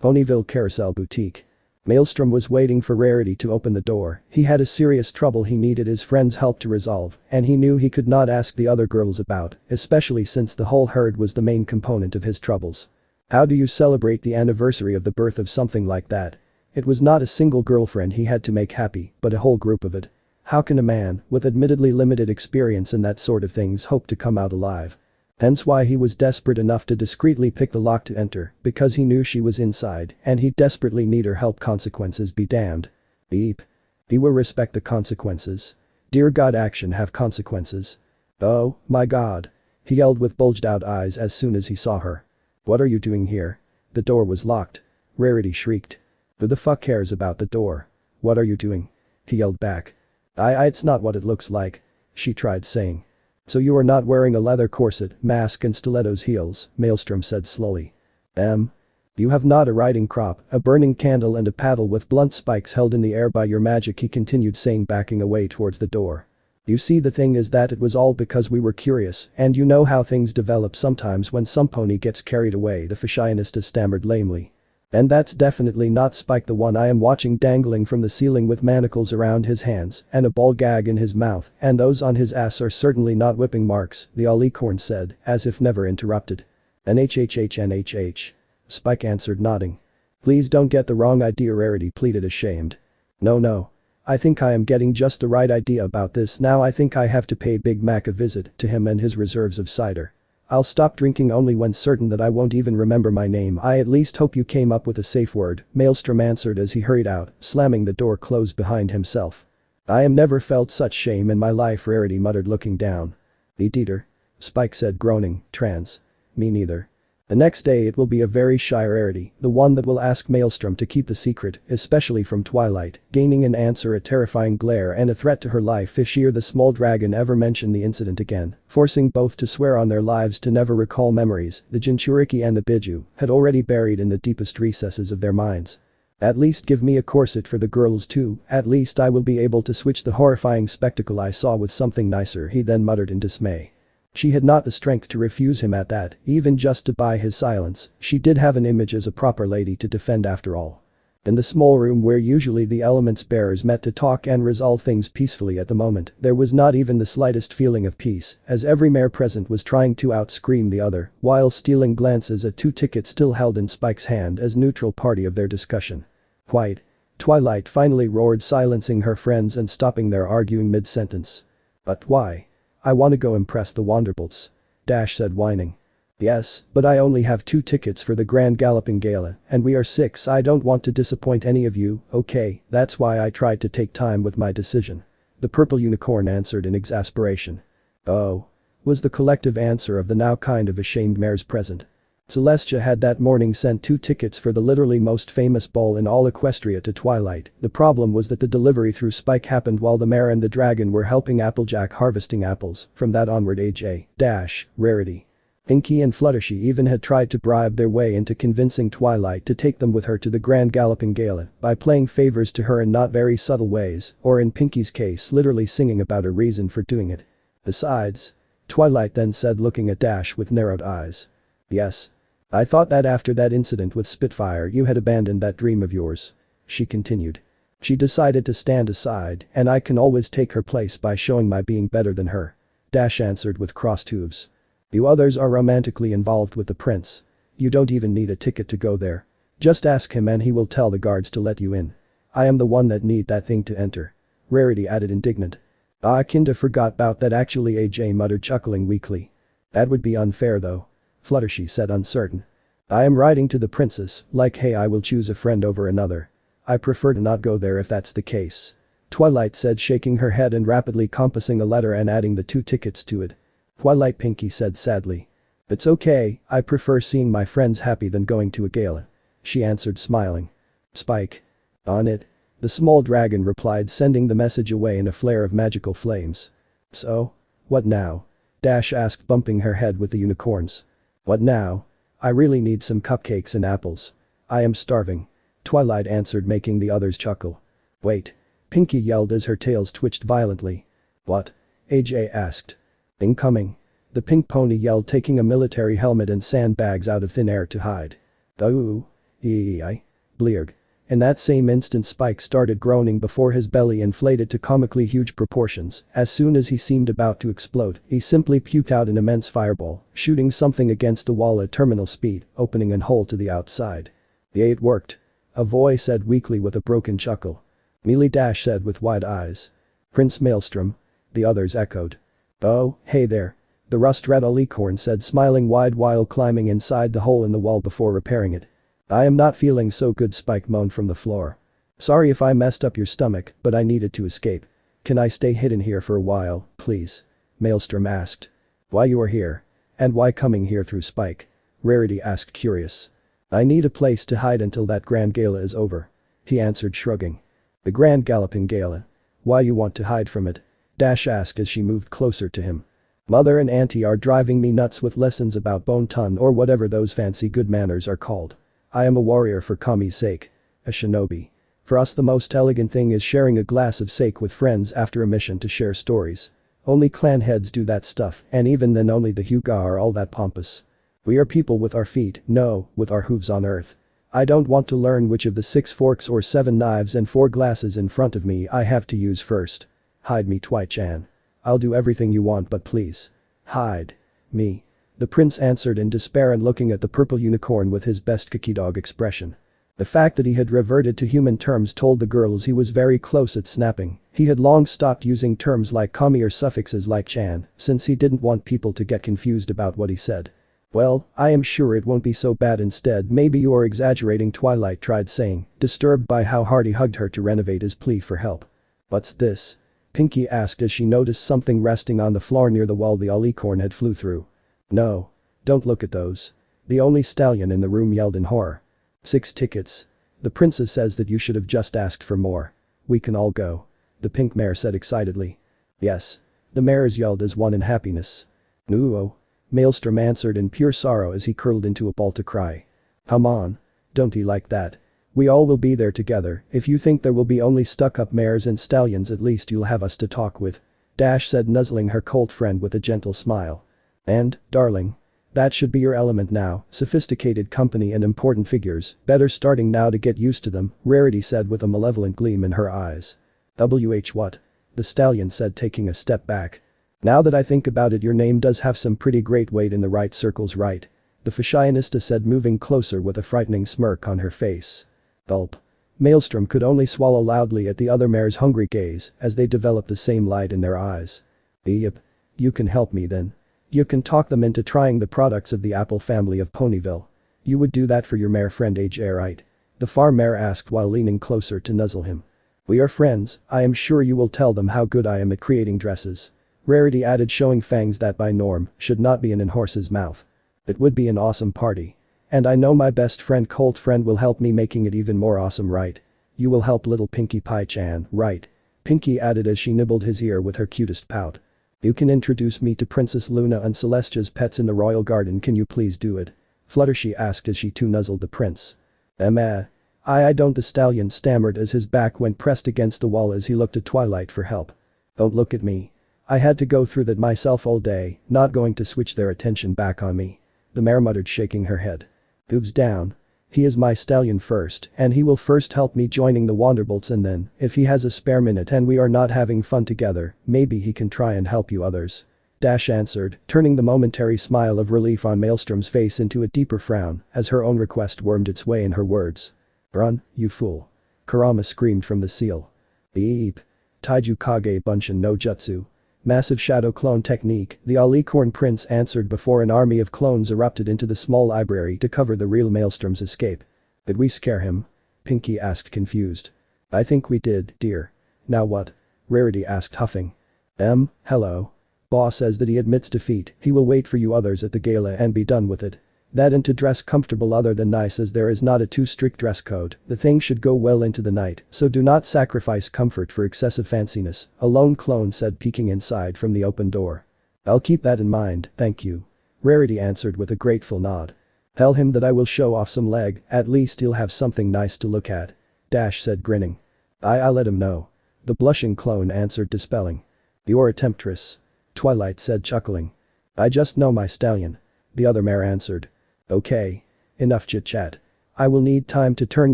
Ponyville Carousel Boutique. Maelstrom was waiting for Rarity to open the door. He had a serious trouble he needed his friend's help to resolve, and he knew he could not ask the other girls about, especially since the whole herd was the main component of his troubles. How do you celebrate the anniversary of the birth of something like that? It was not a single girlfriend he had to make happy, but a whole group of it. How can a man, with admittedly limited experience in that sort of things, hope to come out alive? Hence why he was desperate enough to discreetly pick the lock to enter, because he knew she was inside and he'd desperately need her help. Consequences be damned. Beep. He will respect the consequences. Dear God, action have consequences. Oh, my God. He yelled with bulged out eyes as soon as he saw her. What are you doing here? The door was locked. Rarity shrieked. Who the fuck cares about the door? What are you doing? He yelled back. It's not what it looks like. She tried saying. So you are not wearing a leather corset, mask and stilettos heels, Maelstrom said slowly. You have not a riding crop, a burning candle and a paddle with blunt spikes held in the air by your magic, he continued saying, backing away towards the door. You see, the thing is that it was all because we were curious, and you know how things develop sometimes when some pony gets carried away, the fashionista stammered lamely. And that's definitely not Spike, the one I am watching dangling from the ceiling with manacles around his hands and a ball gag in his mouth, and those on his ass are certainly not whipping marks, the Alicorn said, as if never interrupted. NHHHNHH. Spike answered, nodding. Please don't get the wrong idea, Rarity pleaded, ashamed. No. I think I am getting just the right idea about this now. I think I have to pay Big Mac a visit to him and his reserves of cider. I'll stop drinking only when certain that I won't even remember my name. I at least hope you came up with a safe word, Maelstrom answered as he hurried out, slamming the door closed behind himself. I am never felt such shame in my life, Rarity muttered looking down. Eat eater. Spike said groaning, trans. Me neither. The next day it will be a very shy Rarity, the one that will ask Maelstrom to keep the secret, especially from Twilight, gaining an answer a terrifying glare and a threat to her life if she or the small dragon ever mention the incident again, forcing both to swear on their lives to never recall memories the Jinchuriki and the Biju had already buried in the deepest recesses of their minds. At least give me a corset for the girls too, at least I will be able to switch the horrifying spectacle I saw with something nicer, he then muttered in dismay. She had not the strength to refuse him at that, even just to buy his silence. She did have an image as a proper lady to defend after all. In the small room where usually the elements bearers met to talk and resolve things peacefully, at the moment there was not even the slightest feeling of peace, as every mare present was trying to outscream the other while stealing glances at two tickets still held in Spike's hand as neutral party of their discussion. White. Twilight finally roared, silencing her friends and stopping their arguing mid-sentence. But why? I want to go impress the Wanderbolts. Dash said, whining. Yes, but I only have 2 tickets for the Grand Galloping Gala, and we are 6. I don't want to disappoint any of you, okay, that's why I tried to take time with my decision. The purple unicorn answered in exasperation. Oh. Was the collective answer of the now kind of ashamed mares present. Celestia had that morning sent 2 tickets for the literally most famous ball in all Equestria to Twilight. The problem was that the delivery through Spike happened while the mare and the dragon were helping Applejack harvesting apples. From that onward, AJ, Dash, Rarity, Inky and Fluttershy even had tried to bribe their way into convincing Twilight to take them with her to the Grand Galloping Gala by playing favors to her in not very subtle ways, or in Pinky's case literally singing about a reason for doing it. Besides, Twilight then said, looking at Dash with narrowed eyes. Yes. I thought that after that incident with Spitfire you had abandoned that dream of yours. She continued. She decided to stand aside, and I can always take her place by showing my being better than her. Dash answered with crossed hooves. You others are romantically involved with the prince. You don't even need a ticket to go there. Just ask him and he will tell the guards to let you in. I am the one that need that thing to enter. Rarity added, indignant. I kinda forgot about that actually, AJ muttered, chuckling weakly. That would be unfair though. Fluttershy said, uncertain. I am writing to the princess, like, hey, I will choose a friend over another. I prefer to not go there if that's the case. Twilight said, shaking her head and rapidly compassing a letter and adding the 2 tickets to it. Twilight, Pinky said sadly. It's okay, I prefer seeing my friends happy than going to a gala. She answered smiling. Spike. On it. The small dragon replied, sending the message away in a flare of magical flames. So? What now? Dash asked, bumping her head with the unicorns. What now? I really need some cupcakes and apples. I am starving. Twilight answered, making the others chuckle. Wait. Pinky yelled as her tails twitched violently. What? AJ asked. Incoming. The pink pony yelled, taking a military helmet and sandbags out of thin air to hide. Ooh. Eee. Blearg. In that same instant, Spike started groaning before his belly inflated to comically huge proportions. As soon as he seemed about to explode, he simply puked out an immense fireball, shooting something against the wall at terminal speed, opening a hole to the outside. Yeah, it worked. A voice said weakly with a broken chuckle. Mealy, Dash said with wide eyes. Prince Maelstrom. The others echoed. Oh, hey there. The rust-red alicorn said, smiling wide while climbing inside the hole in the wall before repairing it. I am not feeling so good, Spike moaned from the floor. Sorry if I messed up your stomach, but I needed to escape. Can I stay hidden here for a while, please? Maelstrom asked. Why you are here? And why coming here through Spike? Rarity asked, curious. I need a place to hide until that grand gala is over. He answered, shrugging. The grand galloping gala. Why you want to hide from it? Dash asked as she moved closer to him. Mother and auntie are driving me nuts with lessons about bone ton or whatever those fancy good manners are called. I am a warrior for Kami's sake. A shinobi. For us the most elegant thing is sharing a glass of sake with friends after a mission to share stories. Only clan heads do that stuff, and even then only the Hyuga are all that pompous. We are people with our feet, no, with our hooves on earth. I don't want to learn which of the 6 forks or 7 knives and 4 glasses in front of me I have to use first. Hide me, Twai-chan. I'll do everything you want, but please. Hide. Me. The prince answered in despair and looking at the purple unicorn with his best Kakidog expression. The fact that he had reverted to human terms told the girls he was very close at snapping. He had long stopped using terms like kami or suffixes like chan, since he didn't want people to get confused about what he said. Well, I am sure it won't be so bad. Instead, maybe you are exaggerating, Twilight tried saying, disturbed by how hard he hugged her to renovate his plea for help. What's this? Pinky asked as she noticed something resting on the floor near the wall the alicorn had flew through. No. Don't look at those. The only stallion in the room yelled in horror. 6 tickets. The princess says that you should have just asked for more. We can all go. The pink mare said excitedly. Yes. The mares yelled as one in happiness. Ooh. Maelstrom answered in pure sorrow as he curled into a ball to cry. Come on. Don't he like that? We all will be there together. If you think there will be only stuck-up mares and stallions, at least you'll have us to talk with. Dash said, nuzzling her cold friend with a gentle smile. And, darling. That should be your element now, sophisticated company and important figures, better starting now to get used to them, Rarity said with a malevolent gleam in her eyes. What? The stallion said, taking a step back. Now that I think about it, your name does have some pretty great weight in the right circles, right? The fashionista said, moving closer with a frightening smirk on her face. Gulp. Maelstrom could only swallow loudly at the other mare's hungry gaze as they developed the same light in their eyes. Yep. You can help me then. You can talk them into trying the products of the apple family of Ponyville. You would do that for your mare friend AJ, right? The farm mare asked while leaning closer to nuzzle him. We are friends, I am sure you will tell them how good I am at creating dresses. Rarity added, showing fangs that by norm should not be in an horse's mouth. It would be an awesome party. And I know my best friend Colt friend will help me making it even more awesome, right? You will help little Pinkie Pie-chan, right? Pinky added as she nibbled his ear with her cutest pout. You can introduce me to Princess Luna and Celestia's pets in the royal garden, can you please do it? Fluttershy asked as she too nuzzled the prince. I don't, the stallion stammered as his back went pressed against the wall as he looked at Twilight for help. Don't look at me. I had to go through that myself all day, not going to switch their attention back on me. The mare muttered, shaking her head. Hooves down. He is my stallion first, and he will first help me joining the Wanderbolts, and then, if he has a spare minute and we are not having fun together, maybe he can try and help you others. Dash answered, turning the momentary smile of relief on Maelstrom's face into a deeper frown as her own request wormed its way in her words. Run, you fool. Kurama screamed from the seal. Beep. Taiju Kage Bunshin no Jutsu. Massive shadow clone technique, the Alicorn prince answered before an army of clones erupted into the small library to cover the real Maelstrom's escape. Did we scare him? Pinky asked, confused. I think we did, dear. Now what? Rarity asked, huffing. Hello. Boss says that he admits defeat, he will wait for you others at the gala and be done with it. That and to dress comfortable other than nice as there is not a too strict dress code, the thing should go well into the night, so do not sacrifice comfort for excessive fanciness, a lone clone said peeking inside from the open door. I'll keep that in mind, thank you. Rarity answered with a grateful nod. Tell him that I will show off some leg, at least he'll have something nice to look at. Dash said grinning. I'll let him know. The blushing clone answered dispelling. You're a temptress. Twilight said chuckling. I just know my stallion. The other mare answered. Okay. Enough chit-chat. I will need time to turn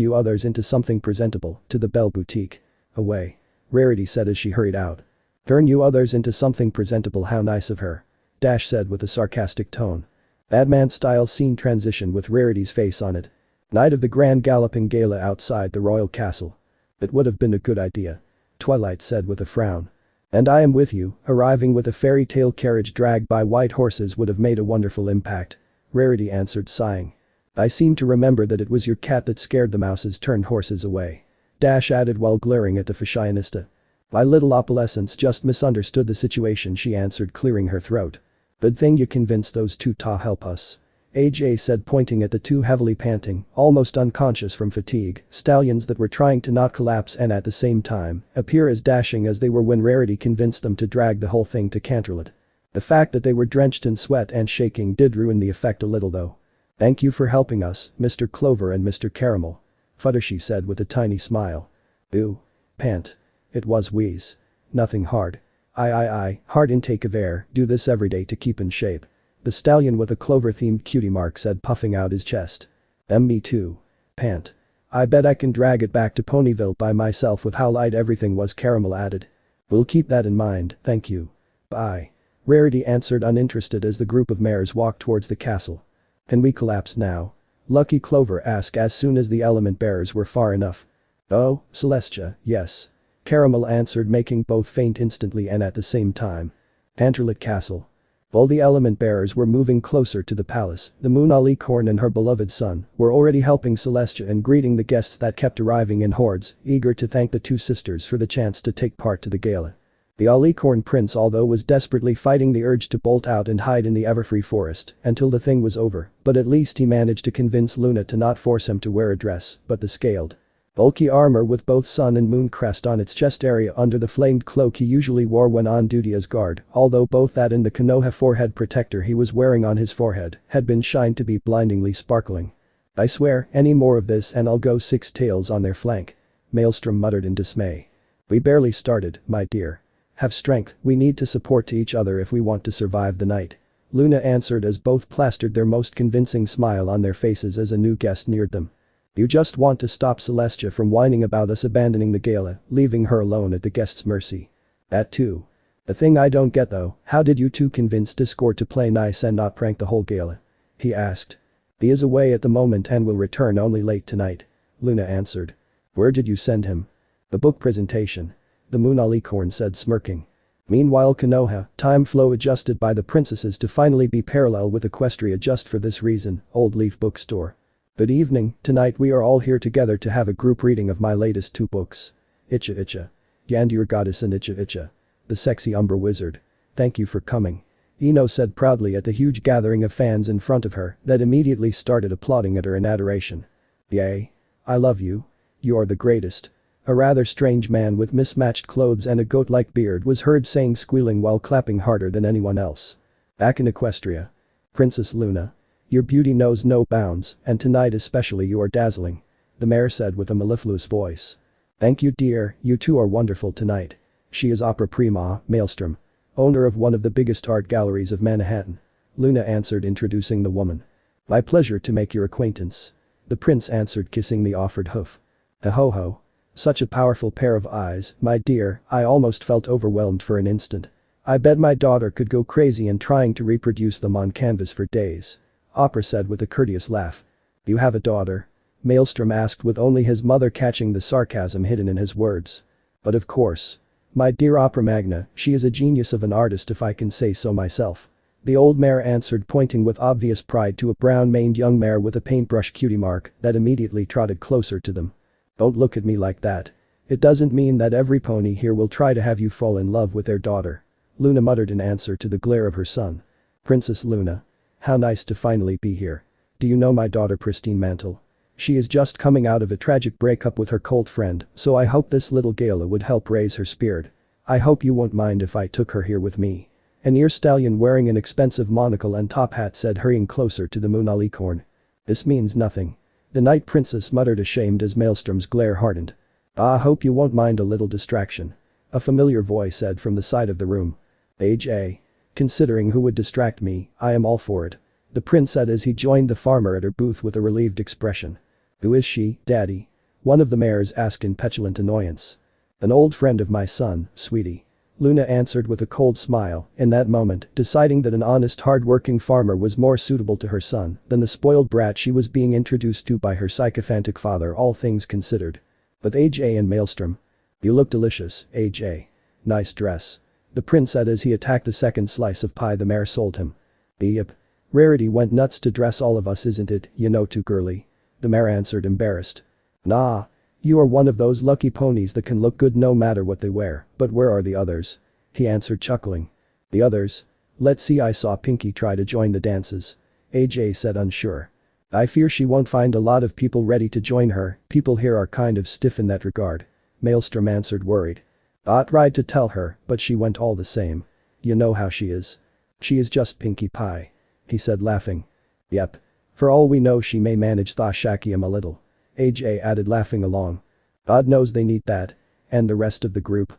you others into something presentable, to the Belle Boutique. Away. Rarity said as she hurried out. Turn you others into something presentable, how nice of her. Dash said with a sarcastic tone. Batman-style scene transition with Rarity's face on it. Night of the grand galloping gala outside the royal castle. It would have been a good idea. Twilight said with a frown. And I am with you, arriving with a fairy tale carriage dragged by white horses would have made a wonderful impact. Rarity answered sighing. I seem to remember that it was your cat that scared the mouses turned horses away. Dash added while glaring at the fashionista. My little opalescence just misunderstood the situation, she answered, clearing her throat. Good thing you convinced those two to help us. AJ said, pointing at the two heavily panting, almost unconscious from fatigue, stallions that were trying to not collapse and at the same time appear as dashing as they were when Rarity convinced them to drag the whole thing to Canterlot. The fact that they were drenched in sweat and shaking did ruin the effect a little though. Thank you for helping us, Mr. Clover and Mr. Caramel. Futtershi said with a tiny smile. Ooh. Pant. It was wheeze. Nothing hard. Hard intake of air, do this every day to keep in shape. The stallion with a clover-themed cutie mark said, puffing out his chest. Me too. Pant. I bet I can drag it back to Ponyville by myself with how light everything was, Caramel added. We'll keep that in mind, thank you. Bye. Rarity answered uninterested as the group of mares walked towards the castle. Can we collapse now? Lucky Clover asked as soon as the element bearers were far enough. Oh, Celestia, yes. Caramel answered, making both faint instantly and at the same time. Canterlot Castle. While the element bearers were moving closer to the palace, the Moon Alicorn and her beloved son were already helping Celestia and greeting the guests that kept arriving in hordes, eager to thank the two sisters for the chance to take part to the gala. The Alicorn prince, although, was desperately fighting the urge to bolt out and hide in the Everfree forest until the thing was over, but at least he managed to convince Luna to not force him to wear a dress, but the scaled, bulky armor with both sun and moon crest on its chest area under the flamed cloak he usually wore when on duty as guard, although both that and the Konoha forehead protector he was wearing on his forehead had been shined to be blindingly sparkling. I swear, any more of this and I'll go 6 tails on their flank. Maelstrom muttered in dismay. We barely started, my dear. Have strength, we need to support to each other if we want to survive the night. Luna answered as both plastered their most convincing smile on their faces as a new guest neared them. You just want to stop Celestia from whining about us abandoning the gala, leaving her alone at the guest's mercy. That too. The thing I don't get though, how did you two convince Discord to play nice and not prank the whole gala? He asked. He is away at the moment and will return only late tonight. Luna answered. Where did you send him? The book presentation. The Moon Alicorn said, smirking. Meanwhile, Konoha, time flow adjusted by the princesses to finally be parallel with Equestria just for this reason, Old Leaf Bookstore. Good evening, tonight we are all here together to have a group reading of my latest 2 books. Icha. Yandir Goddess and Icha. The sexy Umbra Wizard. Thank you for coming. Ino said proudly at the huge gathering of fans in front of her that immediately started applauding at her in adoration. Yay. I love you. You are the greatest. A rather strange man with mismatched clothes and a goat-like beard was heard saying, squealing while clapping harder than anyone else. Back in Equestria. Princess Luna. Your beauty knows no bounds, and tonight especially you are dazzling. The mayor said with a mellifluous voice. Thank you, dear, you two are wonderful tonight. She is opera prima, Maelstrom. Owner of one of the biggest art galleries of Manhattan. Luna answered, introducing the woman. My pleasure to make your acquaintance. The prince answered, kissing the offered hoof. Ho. Such a powerful pair of eyes, my dear, I almost felt overwhelmed for an instant. I bet my daughter could go crazy in trying to reproduce them on canvas for days. Opera said with a courteous laugh. You have a daughter? Maelstrom asked, with only his mother catching the sarcasm hidden in his words. But of course. My dear Opera Magna, she is a genius of an artist if I can say so myself. The old mare answered, pointing with obvious pride to a brown-maned young mare with a paintbrush cutie mark that immediately trotted closer to them. Don't look at me like that. It doesn't mean that every pony here will try to have you fall in love with their daughter. Luna muttered in answer to the glare of her son. Princess Luna. How nice to finally be here. Do you know my daughter Pristine Mantle? She is just coming out of a tragic breakup with her cult friend, so I hope this little Gala would help raise her spirit. I hope you won't mind if I took her here with me. An ear stallion wearing an expensive monocle and top hat said, hurrying closer to the moonalicorn. This means nothing. The Night Princess muttered, ashamed as Maelstrom's glare hardened. I hope you won't mind a little distraction. A familiar voice said from the side of the room. AJ. Considering who would distract me, I am all for it. The prince said as he joined the farmer at her booth with a relieved expression. Who is she, Daddy? One of the mares asked in petulant annoyance. An old friend of my son, sweetie. Luna answered with a cold smile, in that moment deciding that an honest hard-working farmer was more suitable to her son than the spoiled brat she was being introduced to by her sycophantic father, all things considered. But AJ and Maelstrom. You look delicious, AJ. Nice dress. The prince said as he attacked the second slice of pie the mare sold him. Yep. Rarity went nuts to dress all of us, isn't it, you know, too girly? The mare answered, embarrassed. Nah. You are one of those lucky ponies that can look good no matter what they wear, but where are the others? He answered, chuckling. The others? Let's see, I saw Pinky try to join the dances. AJ said, unsure. I fear she won't find a lot of people ready to join her, people here are kind of stiff in that regard. Maelstrom answered, worried. I tried to tell her, but she went all the same. You know how she is. She is just Pinkie Pie. He said, laughing. Yep. For all we know she may manage Thashakiam a little. AJ added, laughing along. God knows they need that. And the rest of the group.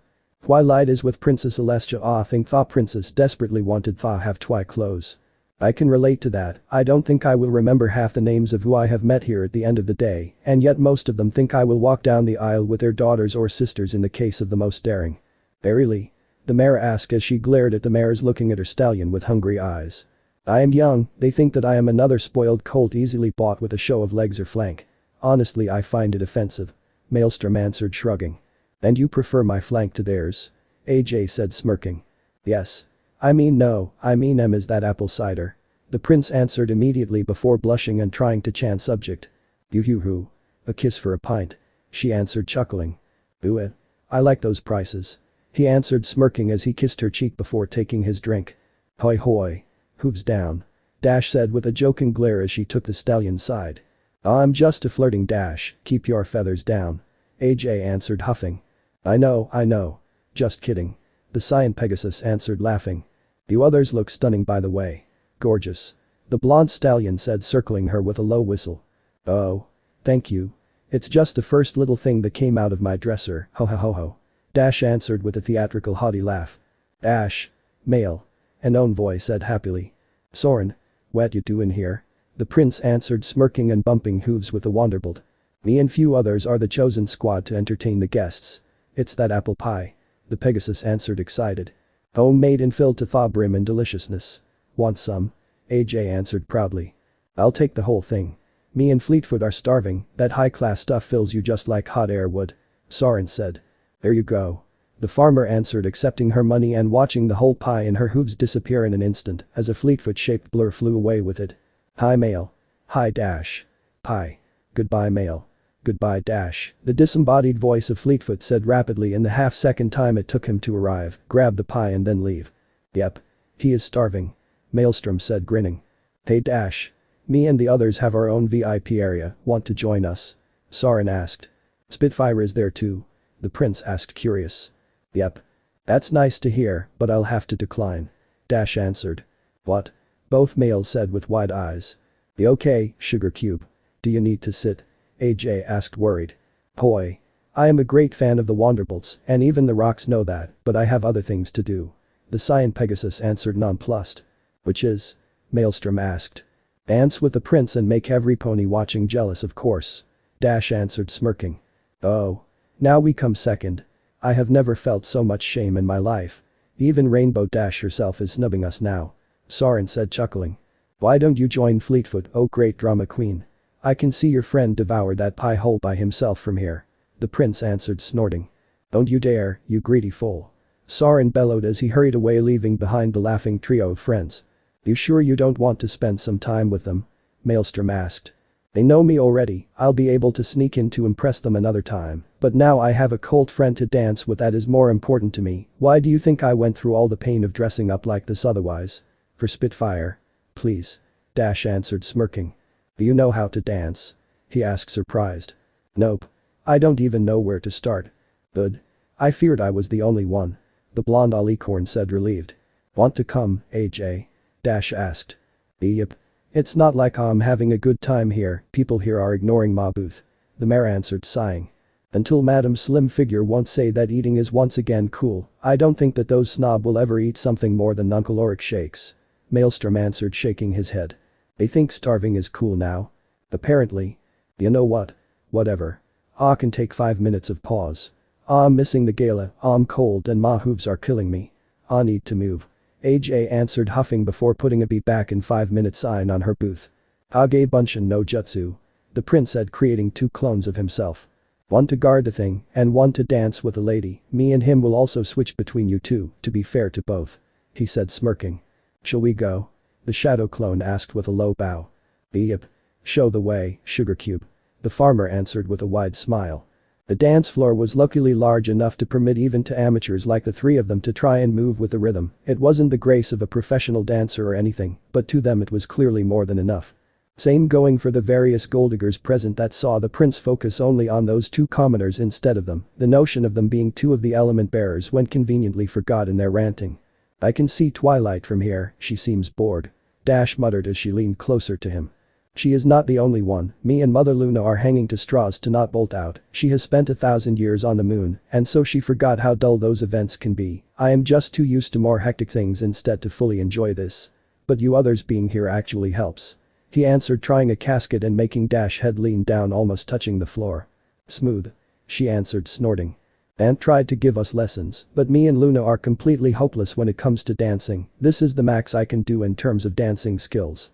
Twilight is with Princess Celestia. I think Tha Princess desperately wanted Tha have Twi clothes. I can relate to that. I don't think I will remember half the names of who I have met here at the end of the day, and yet most of them think I will walk down the aisle with their daughters or sisters in the case of the most daring. Really? The mare asked as she glared at the mares looking at her stallion with hungry eyes. I am young, they think that I am another spoiled colt easily bought with a show of legs or flank. Honestly, I find it offensive. Maelstrom answered, shrugging. And you prefer my flank to theirs? AJ said, smirking. Yes. I mean no, I mean is that apple cider? The prince answered immediately before blushing and trying to change subject. Yoo-hoo-hoo. A kiss for a pint. She answered, chuckling. Ooh it. I like those prices. He answered, smirking as he kissed her cheek before taking his drink. Hoi hoi. Hooves down. Dash said with a joking glare as she took the stallion's side. I'm just a flirting, Dash, keep your feathers down. AJ answered, huffing. I know. Just kidding. The Cyan Pegasus answered, laughing. You others look stunning, by the way. Gorgeous. The blonde stallion said, circling her with a low whistle. Oh. Thank you. It's just the first little thing that came out of my dresser, ho ho ho ho. Dash answered with a theatrical haughty laugh. Dash. Male. An own voice said happily. Soren. What you doing here? The prince answered, smirking and bumping hooves with a Wanderbolt. Me and few others are the chosen squad to entertain the guests. It's that apple pie. The Pegasus answered, excited. Homemade and filled to the brim in deliciousness. Want some? AJ answered proudly. I'll take the whole thing. Me and Fleetfoot are starving, that high-class stuff fills you just like hot air would. Soren said. There you go. The farmer answered, accepting her money and watching the whole pie in her hooves disappear in an instant as a Fleetfoot-shaped blur flew away with it. Hi Mail. Hi Dash. Pie. Goodbye Mail. Goodbye Dash. The disembodied voice of Fleetfoot said rapidly in the half-second time it took him to arrive, grab the pie and then leave. Yep. He is starving. Maelstrom said, grinning. Hey Dash. Me and the others have our own VIP area, want to join us? Soren asked. Spitfire is there too? The prince asked, curious. Yep. That's nice to hear, but I'll have to decline. Dash answered. What? Both males said with wide eyes. Be okay, Sugar Cube. Do you need to sit? AJ asked, worried. Hoi. I am a great fan of the Wanderbolts, and even the rocks know that, but I have other things to do. The Cyan Pegasus answered, nonplussed. Which is? Maelstrom asked. Dance with the prince and make every pony watching jealous, of course. Dash answered, smirking. Oh. Now we come second. I have never felt so much shame in my life. Even Rainbow Dash herself is snubbing us now. Soren said, chuckling. Why don't you join Fleetfoot, oh great drama queen? I can see your friend devour that pie whole by himself from here. The prince answered, snorting. Don't you dare, you greedy fool. Soren bellowed as he hurried away, leaving behind the laughing trio of friends. You sure you don't want to spend some time with them? Maelstrom asked. They know me already, I'll be able to sneak in to impress them another time, but But now I have a cult friend to dance with that is more important to me. Why do you think I went through all the pain of dressing up like this otherwise? For Spitfire. Please. Dash answered smirking. Do you know how to dance? He asked surprised. Nope. I don't even know where to start. Good. I feared I was the only one. The blonde alicorn said relieved. Want to come, AJ? Dash asked. Yep. It's not like I'm having a good time here, people here are ignoring my booth. The mayor answered sighing. Until Madam Slim Figure won't say that eating is once again cool, I don't think that those snob will ever eat something more than non-caloric shakes. Maelstrom answered shaking his head. They think starving is cool now. Apparently. You know what? Whatever. I can take 5 minutes of pause. I'm missing the gala, I'm cold and my hooves are killing me. I need to move. AJ answered huffing before putting a "be back in 5 minutes" sign on her booth. Age Bunshin no Jutsu. The prince said, creating 2 clones of himself. One to guard the thing, and one to dance with a lady. Me and him will also switch between you two, to be fair to both. He said smirking. Shall we go? The shadow clone asked with a low bow. Yep. Show the way, Sugar Cube. The farmer answered with a wide smile. The dance floor was luckily large enough to permit even to amateurs like the 3 of them to try and move with the rhythm. It wasn't the grace of a professional dancer or anything, but to them it was clearly more than enough. Same going for the various golddiggers present that saw the prince focus only on those 2 commoners instead of them. The notion of them being 2 of the element bearers went conveniently forgot in their ranting. I can see Twilight from here, she seems bored. Dash muttered as she leaned closer to him. She is not the only one, me and Mother Luna are hanging to straws to not bolt out. She has spent 1,000 years on the moon, and so she forgot how dull those events can be. I am just too used to more hectic things instead to fully enjoy this. But you others being here actually helps. He answered, trying a casket and making Dash head lean down, almost touching the floor. Smooth. She answered, snorting. Aunt tried to give us lessons, but me and Luna are completely hopeless when it comes to dancing. This is the max I can do in terms of dancing skills.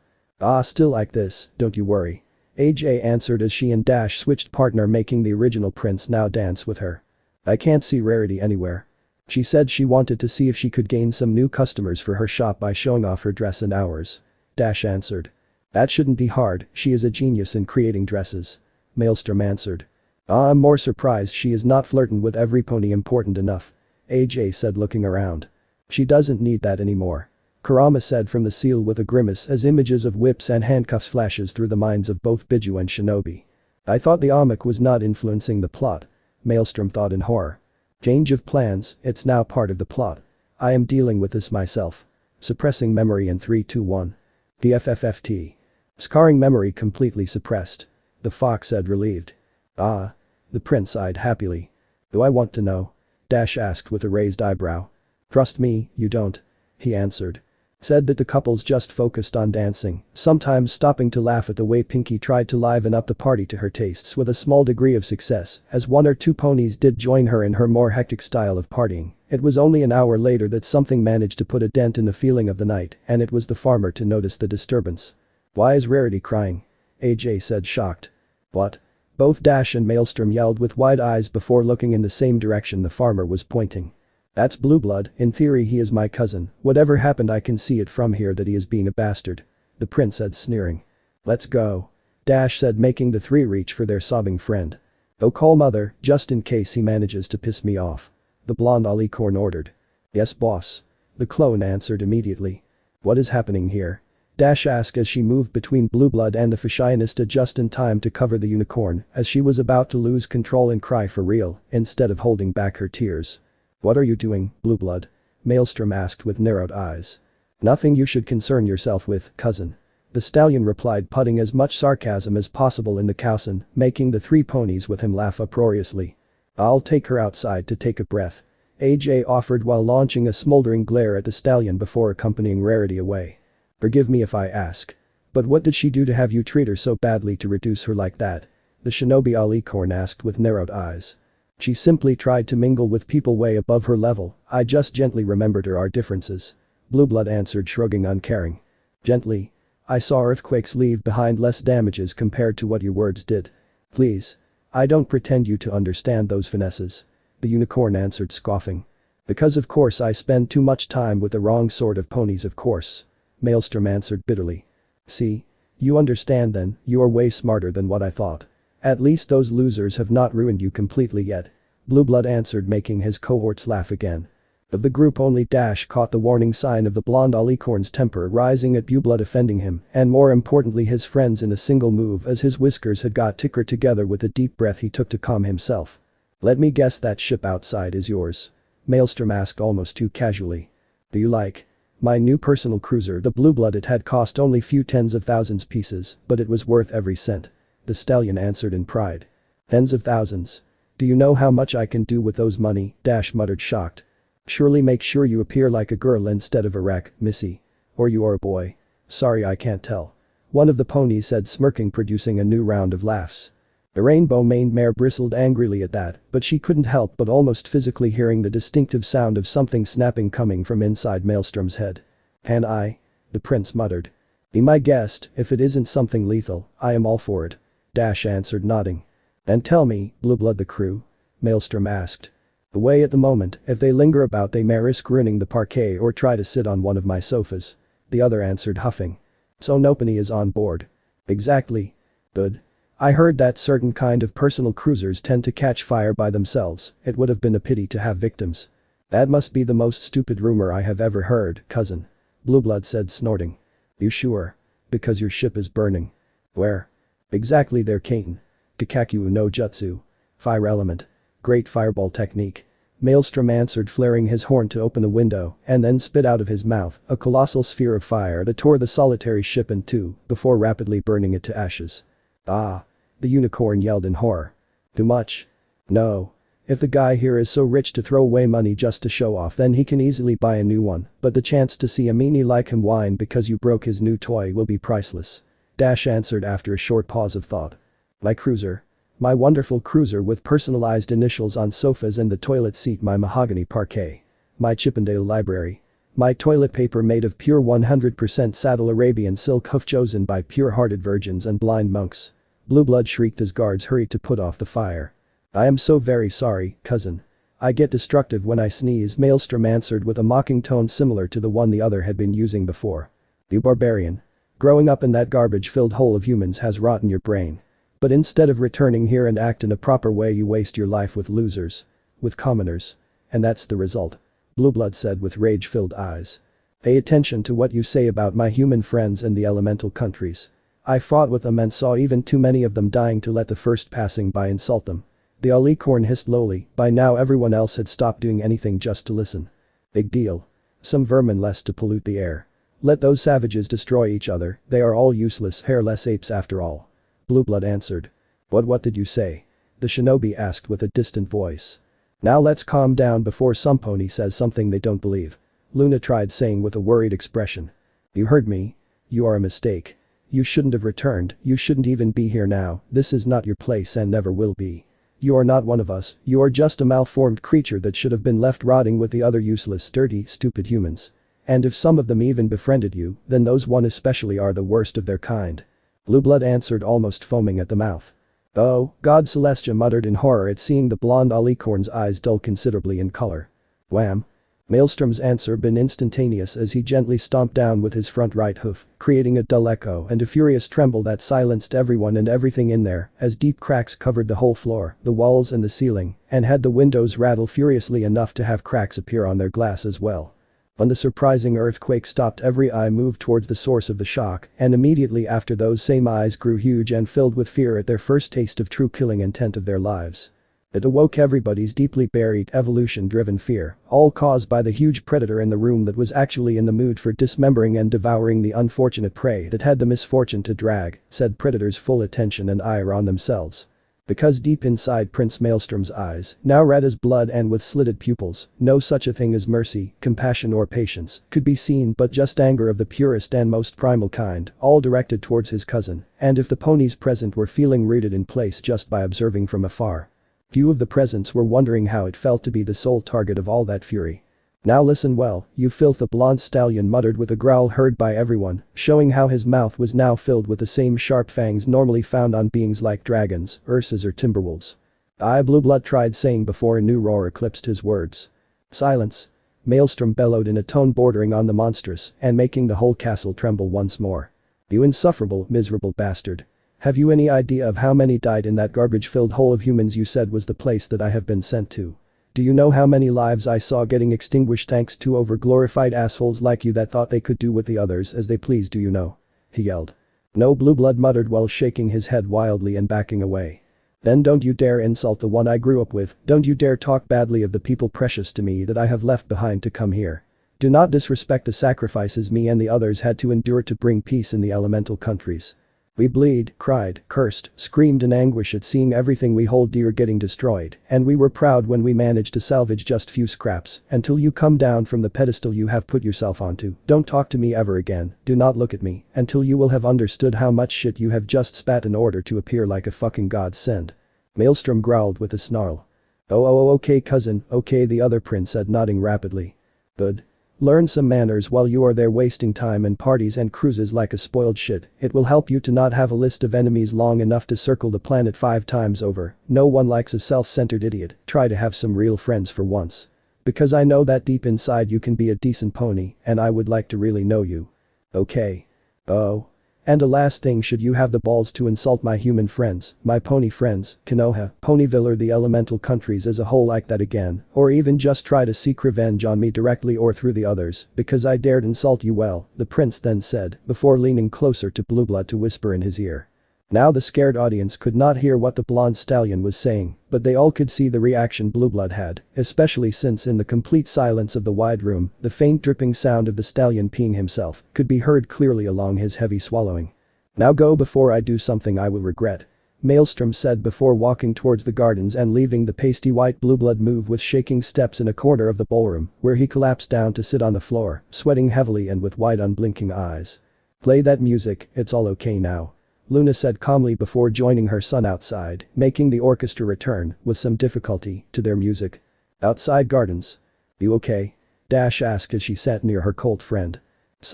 Still like this, don't you worry. AJ answered as she and Dash switched partner, making the original prince now dance with her. I can't see Rarity anywhere. She said she wanted to see if she could gain some new customers for her shop by showing off her dress and ours. Dash answered. That shouldn't be hard, she is a genius in creating dresses. Maelstrom answered. I'm more surprised she is not flirting with every pony important enough. AJ said, looking around. She doesn't need that anymore. Kurama said from the seal with a grimace as images of whips and handcuffs flashes through the minds of both Biju and Shinobi. I thought the Amok was not influencing the plot. Maelstrom thought in horror. Change of plans, it's now part of the plot. I am dealing with this myself. Suppressing memory in 3, 2, 1. DFFFT. Scarring memory completely suppressed. The fox said, relieved. The prince sighed happily. Do I want to know? Dash asked with a raised eyebrow. Trust me, you don't. He answered. Said that the couples just focused on dancing, sometimes stopping to laugh at the way Pinky tried to liven up the party to her tastes with a small degree of success, as 1 or 2 ponies did join her in her more hectic style of partying. It was only an hour later that something managed to put a dent in the feeling of the night, and it was the farmer to notice the disturbance. Why is Rarity crying? AJ said, shocked. What? Both Dash and Maelstrom yelled with wide eyes before looking in the same direction the farmer was pointing. That's Blue Blood, in theory he is my cousin, whatever happened I can see it from here that he is being a bastard. The prince said, sneering. Let's go. Dash said, making the 3 reach for their sobbing friend. Oh, call mother, just in case he manages to piss me off. The blonde alicorn ordered. Yes boss. The clone answered immediately. What is happening here? Dash asked as she moved between Blue Blood and the fashionista just in time to cover the unicorn as she was about to lose control and cry for real instead of holding back her tears. What are you doing, Blue Blood? Maelstrom asked with narrowed eyes. Nothing you should concern yourself with, cousin. The stallion replied, putting as much sarcasm as possible in the cowson, making the 3 ponies with him laugh uproariously. I'll take her outside to take a breath. AJ offered while launching a smoldering glare at the stallion before accompanying Rarity away. Forgive me if I ask. But what did she do to have you treat her so badly to reduce her like that? The shinobi alicorn asked with narrowed eyes. She simply tried to mingle with people way above her level, I just gently remembered our differences. Blue Blood answered, shrugging uncaring. Gently? I saw earthquakes leave behind less damages compared to what your words did. Please. I don't pretend you to understand those finesses. The unicorn answered, scoffing. Because of course I spend too much time with the wrong sort of ponies, of course. Maelstrom answered bitterly. See? You understand then, you are way smarter than what I thought. At least those losers have not ruined you completely yet. Blueblood answered, making his cohorts laugh again. Of the group, only Dash caught the warning sign of the blonde alicorn's temper rising at Blueblood offending him, and more importantly his friends, in a single move as his whiskers had got thicker together with a deep breath he took to calm himself. "Let me guess, that ship outside is yours?" Maelstrom asked almost too casually. "Do you like my new personal cruiser?" The Blueblood, it had cost only few tens of thousands pieces, but it was worth every cent. The stallion answered in pride. "Tens of thousands? Do you know how much I can do with those money?" Dash muttered, shocked. "Surely make sure you appear like a girl instead of a wreck, missy. Or you are a boy. Sorry, I can't tell." One of the ponies said, smirking, producing a new round of laughs. The rainbow-maned mare bristled angrily at that, but she couldn't help but almost physically hearing the distinctive sound of something snapping coming from inside Maelstrom's head. "Can I?" the prince muttered. "Be my guest, if it isn't something lethal, I am all for it," Dash answered, nodding. "And tell me, Blueblood, the crew?" Maelstrom asked. "Away at the moment, if they linger about they may risk ruining the parquet or try to sit on one of my sofas," the other answered, huffing. "So nobody is on board?" "Exactly." "Good. I heard that certain kind of personal cruisers tend to catch fire by themselves. It would have been a pity to have victims." "That must be the most stupid rumor I have ever heard, cousin," Blueblood said, snorting. "You sure? Because your ship is burning." "Where?" "Exactly there, Kaiten. Kikaku no Jutsu. Fire element. Great fireball technique," Maelstrom answered, flaring his horn to open the window and then spit out of his mouth a colossal sphere of fire that tore the solitary ship in two before rapidly burning it to ashes. "Ah!" the unicorn yelled in horror. "Too much?" "No. If the guy here is so rich to throw away money just to show off, then he can easily buy a new one, but the chance to see a meanie like him whine because you broke his new toy will be priceless," Dash answered after a short pause of thought. "My cruiser. My wonderful cruiser with personalized initials on sofas and the toilet seat, my mahogany parquet. My Chippendale library. My toilet paper made of pure 100% saddle Arabian silk hoof chosen by pure-hearted virgins and blind monks." Blueblood shrieked as guards hurried to put off the fire. "I am so very sorry, cousin. I get destructive when I sneeze," Maelstrom answered with a mocking tone similar to the one the other had been using before. "You barbarian. Growing up in that garbage-filled hole of humans has rotten your brain. But instead of returning here and act in a proper way, you waste your life with losers. With commoners. And that's the result," Blueblood said with rage-filled eyes. "Pay attention to what you say about my human friends in the elemental countries. I fought with them and saw even too many of them dying to let the first passing by insult them." The alicorn hissed lowly. By now everyone else had stopped doing anything just to listen. "Big deal. Some vermin less to pollute the air. Let those savages destroy each other, they are all useless, hairless apes after all," Blueblood answered. What did you say?" the shinobi asked with a distant voice. "Now let's calm down before some pony says something they don't believe," Luna tried saying with a worried expression. "You heard me. You are a mistake. You shouldn't have returned, you shouldn't even be here now, this is not your place and never will be. You are not one of us, you are just a malformed creature that should have been left rotting with the other useless, dirty, stupid humans. And if some of them even befriended you, then those one especially are the worst of their kind." Blueblood answered, almost foaming at the mouth. "Oh, God," Celestia muttered in horror at seeing the blonde alicorn's eyes dull considerably in color. Wham! Maelstrom's answer been instantaneous as he gently stomped down with his front right hoof, creating a dull echo and a furious tremble that silenced everyone and everything in there as deep cracks covered the whole floor, the walls and the ceiling, and had the windows rattle furiously enough to have cracks appear on their glass as well. When the surprising earthquake stopped, every eye moved towards the source of the shock, and immediately after those same eyes grew huge and filled with fear at their first taste of true killing intent of their lives. It awoke everybody's deeply buried evolution-driven fear, all caused by the huge predator in the room that was actually in the mood for dismembering and devouring the unfortunate prey that had the misfortune to drag said predator's full attention and ire on themselves. Because deep inside Prince Maelstrom's eyes, now red as blood and with slitted pupils, no such a thing as mercy, compassion or patience could be seen, but just anger of the purest and most primal kind, all directed towards his cousin, and if the ponies present were feeling rooted in place just by observing from afar. Few of the presents were wondering how it felt to be the sole target of all that fury. "Now listen well, you filth," the blonde stallion muttered with a growl heard by everyone, showing how his mouth was now filled with the same sharp fangs normally found on beings like dragons, ursas or timberwolves. Blueblood tried saying before a new roar eclipsed his words. "Silence!" Maelstrom bellowed in a tone bordering on the monstrous and making the whole castle tremble once more. "You insufferable, miserable bastard. Have you any idea of how many died in that garbage-filled hole of humans you said was the place that I have been sent to? Do you know how many lives I saw getting extinguished thanks to over-glorified assholes like you that thought they could do with the others as they pleased, do you know? He yelled. No, Blue Blood muttered while shaking his head wildly and backing away. Then don't you dare insult the one I grew up with, don't you dare talk badly of the people precious to me that I have left behind to come here. Do not disrespect the sacrifices me and the others had to endure to bring peace in the elemental countries. We bleed, cried, cursed, screamed in anguish at seeing everything we hold dear getting destroyed, and we were proud when we managed to salvage just few scraps, until you come down from the pedestal you have put yourself onto. Don't talk to me ever again, do not look at me, until you will have understood how much shit you have just spat in order to appear like a fucking godsend. Maelstrom growled with a snarl. Oh, okay cousin, okay, the other prince said, nodding rapidly. Good. Learn some manners while you are there wasting time in parties and cruises like a spoiled shit. It will help you to not have a list of enemies long enough to circle the planet 5 times over. No one likes a self-centered idiot. Try to have some real friends for once. Because I know that deep inside you can be a decent pony, and I would like to really know you. Okay. Oh. And a last thing, should you have the balls to insult my human friends, my pony friends, Konoha, Ponyville or the elemental countries as a whole like that again, or even just try to seek revenge on me directly or through the others, because I dared insult you, well, the prince then said, before leaning closer to Blue Blood to whisper in his ear. Now the scared audience could not hear what the blonde stallion was saying, but they all could see the reaction Blue Blood had, especially since in the complete silence of the wide room, the faint dripping sound of the stallion peeing himself could be heard clearly along his heavy swallowing. Now go before I do something I will regret. Maelstrom said before walking towards the gardens and leaving the pasty white Blue Blood move with shaking steps in a corner of the ballroom, where he collapsed down to sit on the floor, sweating heavily and with wide unblinking eyes. Play that music, it's all okay now. Luna said calmly before joining her son outside, making the orchestra return, with some difficulty, to their music. Outside gardens. You okay? Dash asked as she sat near her cold friend.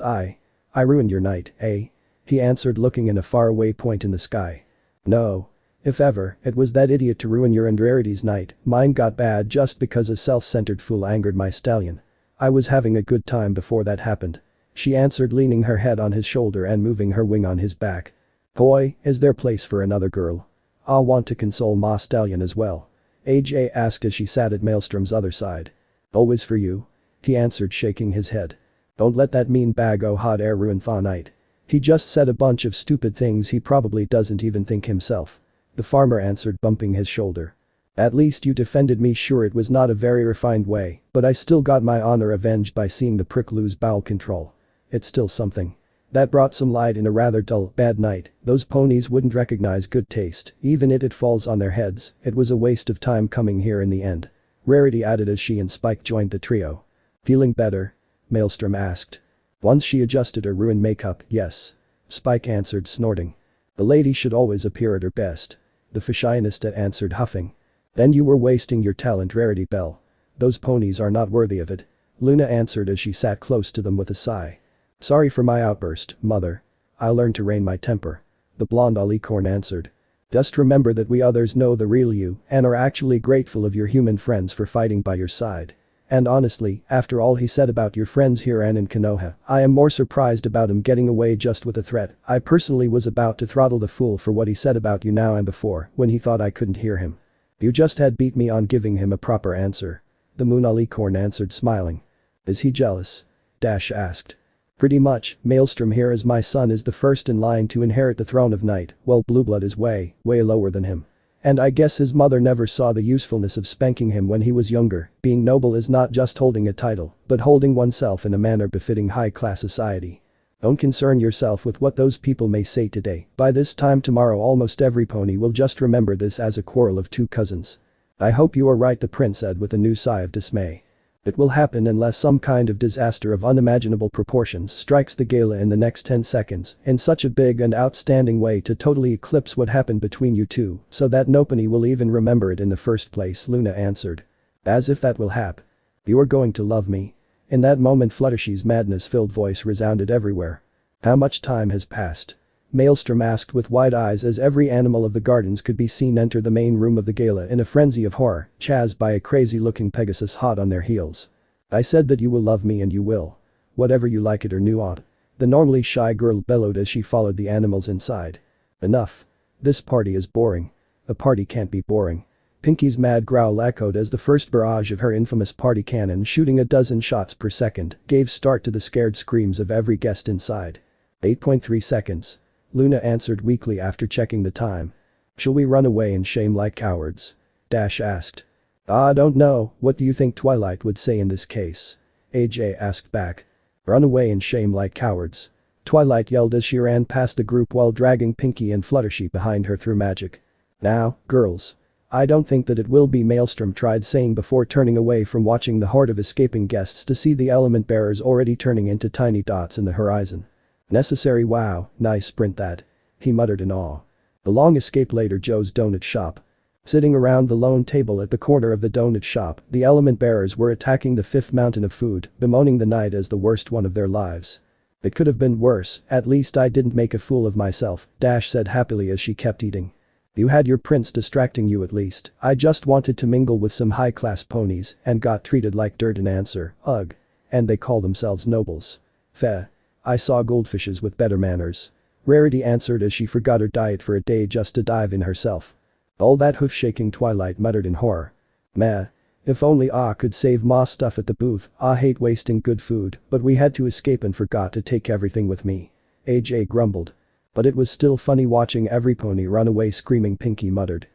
I ruined your night, eh? He answered looking in a faraway point in the sky. No. If ever, it was that idiot to ruin your and Rarity's night, mine got bad just because a self-centered fool angered my stallion. I was having a good time before that happened. She answered leaning her head on his shoulder and moving her wing on his back. Boy, is there place for another girl. I'll want to console ma stallion as well. AJ asked as she sat at Maelstrom's other side. Always for you? He answered shaking his head. Don't let that mean bag o' hot air ruin thaw night. He just said a bunch of stupid things he probably doesn't even think himself. The farmer answered bumping his shoulder. At least you defended me, sure it was not a very refined way, but I still got my honor avenged by seeing the prick lose bowel control. It's still something. That brought some light in a rather dull, bad night. Those ponies wouldn't recognize good taste, even if it falls on their heads. It was a waste of time coming here in the end. Rarity added as she and Spike joined the trio. Feeling better? Maelstrom asked. Once she adjusted her ruined makeup, yes. Spike answered snorting. The lady should always appear at her best. The fashionista answered huffing. Then you were wasting your talent, Rarity Bell. Those ponies are not worthy of it. Luna answered as she sat close to them with a sigh. Sorry for my outburst, mother. I'll learn to rein my temper. The blonde alicorn answered. Just remember that we others know the real you and are actually grateful of your human friends for fighting by your side. And honestly, after all he said about your friends here and in Konoha, I am more surprised about him getting away just with a threat. I personally was about to throttle the fool for what he said about you now and before when he thought I couldn't hear him. You just had beat me on giving him a proper answer. The moon alicorn answered smiling. Is he jealous? Dash asked. Pretty much, Maelstrom here as my son is the first in line to inherit the throne of night, while Blue Blood is way lower than him. And I guess his mother never saw the usefulness of spanking him when he was younger. Being noble is not just holding a title, but holding oneself in a manner befitting high-class society. Don't concern yourself with what those people may say today. By this time tomorrow almost every pony will just remember this as a quarrel of two cousins. I hope you are right, the prince said with a new sigh of dismay. It will happen unless some kind of disaster of unimaginable proportions strikes the Gala in the next 10 seconds in such a big and outstanding way to totally eclipse what happened between you two, so that nobody will even remember it in the first place, Luna answered. As if that will happen. You are going to love me. In that moment Fluttershy's madness-filled voice resounded everywhere. How much time has passed? Maelstrom asked with wide eyes as every animal of the gardens could be seen enter the main room of the Gala in a frenzy of horror, chased by a crazy-looking Pegasus hot on their heels. I said that you will love me and you will. Whatever you like it or not. The normally shy girl bellowed as she followed the animals inside. Enough. This party is boring. A party can't be boring. Pinky's mad growl echoed as the first barrage of her infamous party cannon shooting a dozen shots per second gave start to the scared screams of every guest inside. 8.3 seconds. Luna answered weakly after checking the time. Shall we run away in shame like cowards? Dash asked. I don't know, what do you think Twilight would say in this case? AJ asked back. Run away in shame like cowards. Twilight yelled as she ran past the group while dragging Pinky and Fluttershy behind her through magic. Now, girls. I don't think that it will be, Maelstrom tried saying before turning away from watching the horde of escaping guests to see the element bearers already turning into tiny dots in the horizon. Necessary, wow, nice sprint that. He muttered in awe. The long escape later Joe's donut shop. Sitting around the lone table at the corner of the donut shop, the element bearers were attacking the fifth mountain of food, bemoaning the night as the worst one of their lives. It could have been worse, at least I didn't make a fool of myself, Dash said happily as she kept eating. You had your prince distracting you at least. I just wanted to mingle with some high-class ponies and got treated like dirt in answer, ugh. And they call themselves nobles. Feh. I saw goldfishes with better manners. Rarity answered as she forgot her diet for a day just to dive in herself. All that hoof-shaking, Twilight muttered in horror. Meh. If only I could save ma stuff at the booth. I hate wasting good food, but we had to escape and forgot to take everything with me. AJ grumbled. But it was still funny watching every pony run away screaming, Pinky muttered.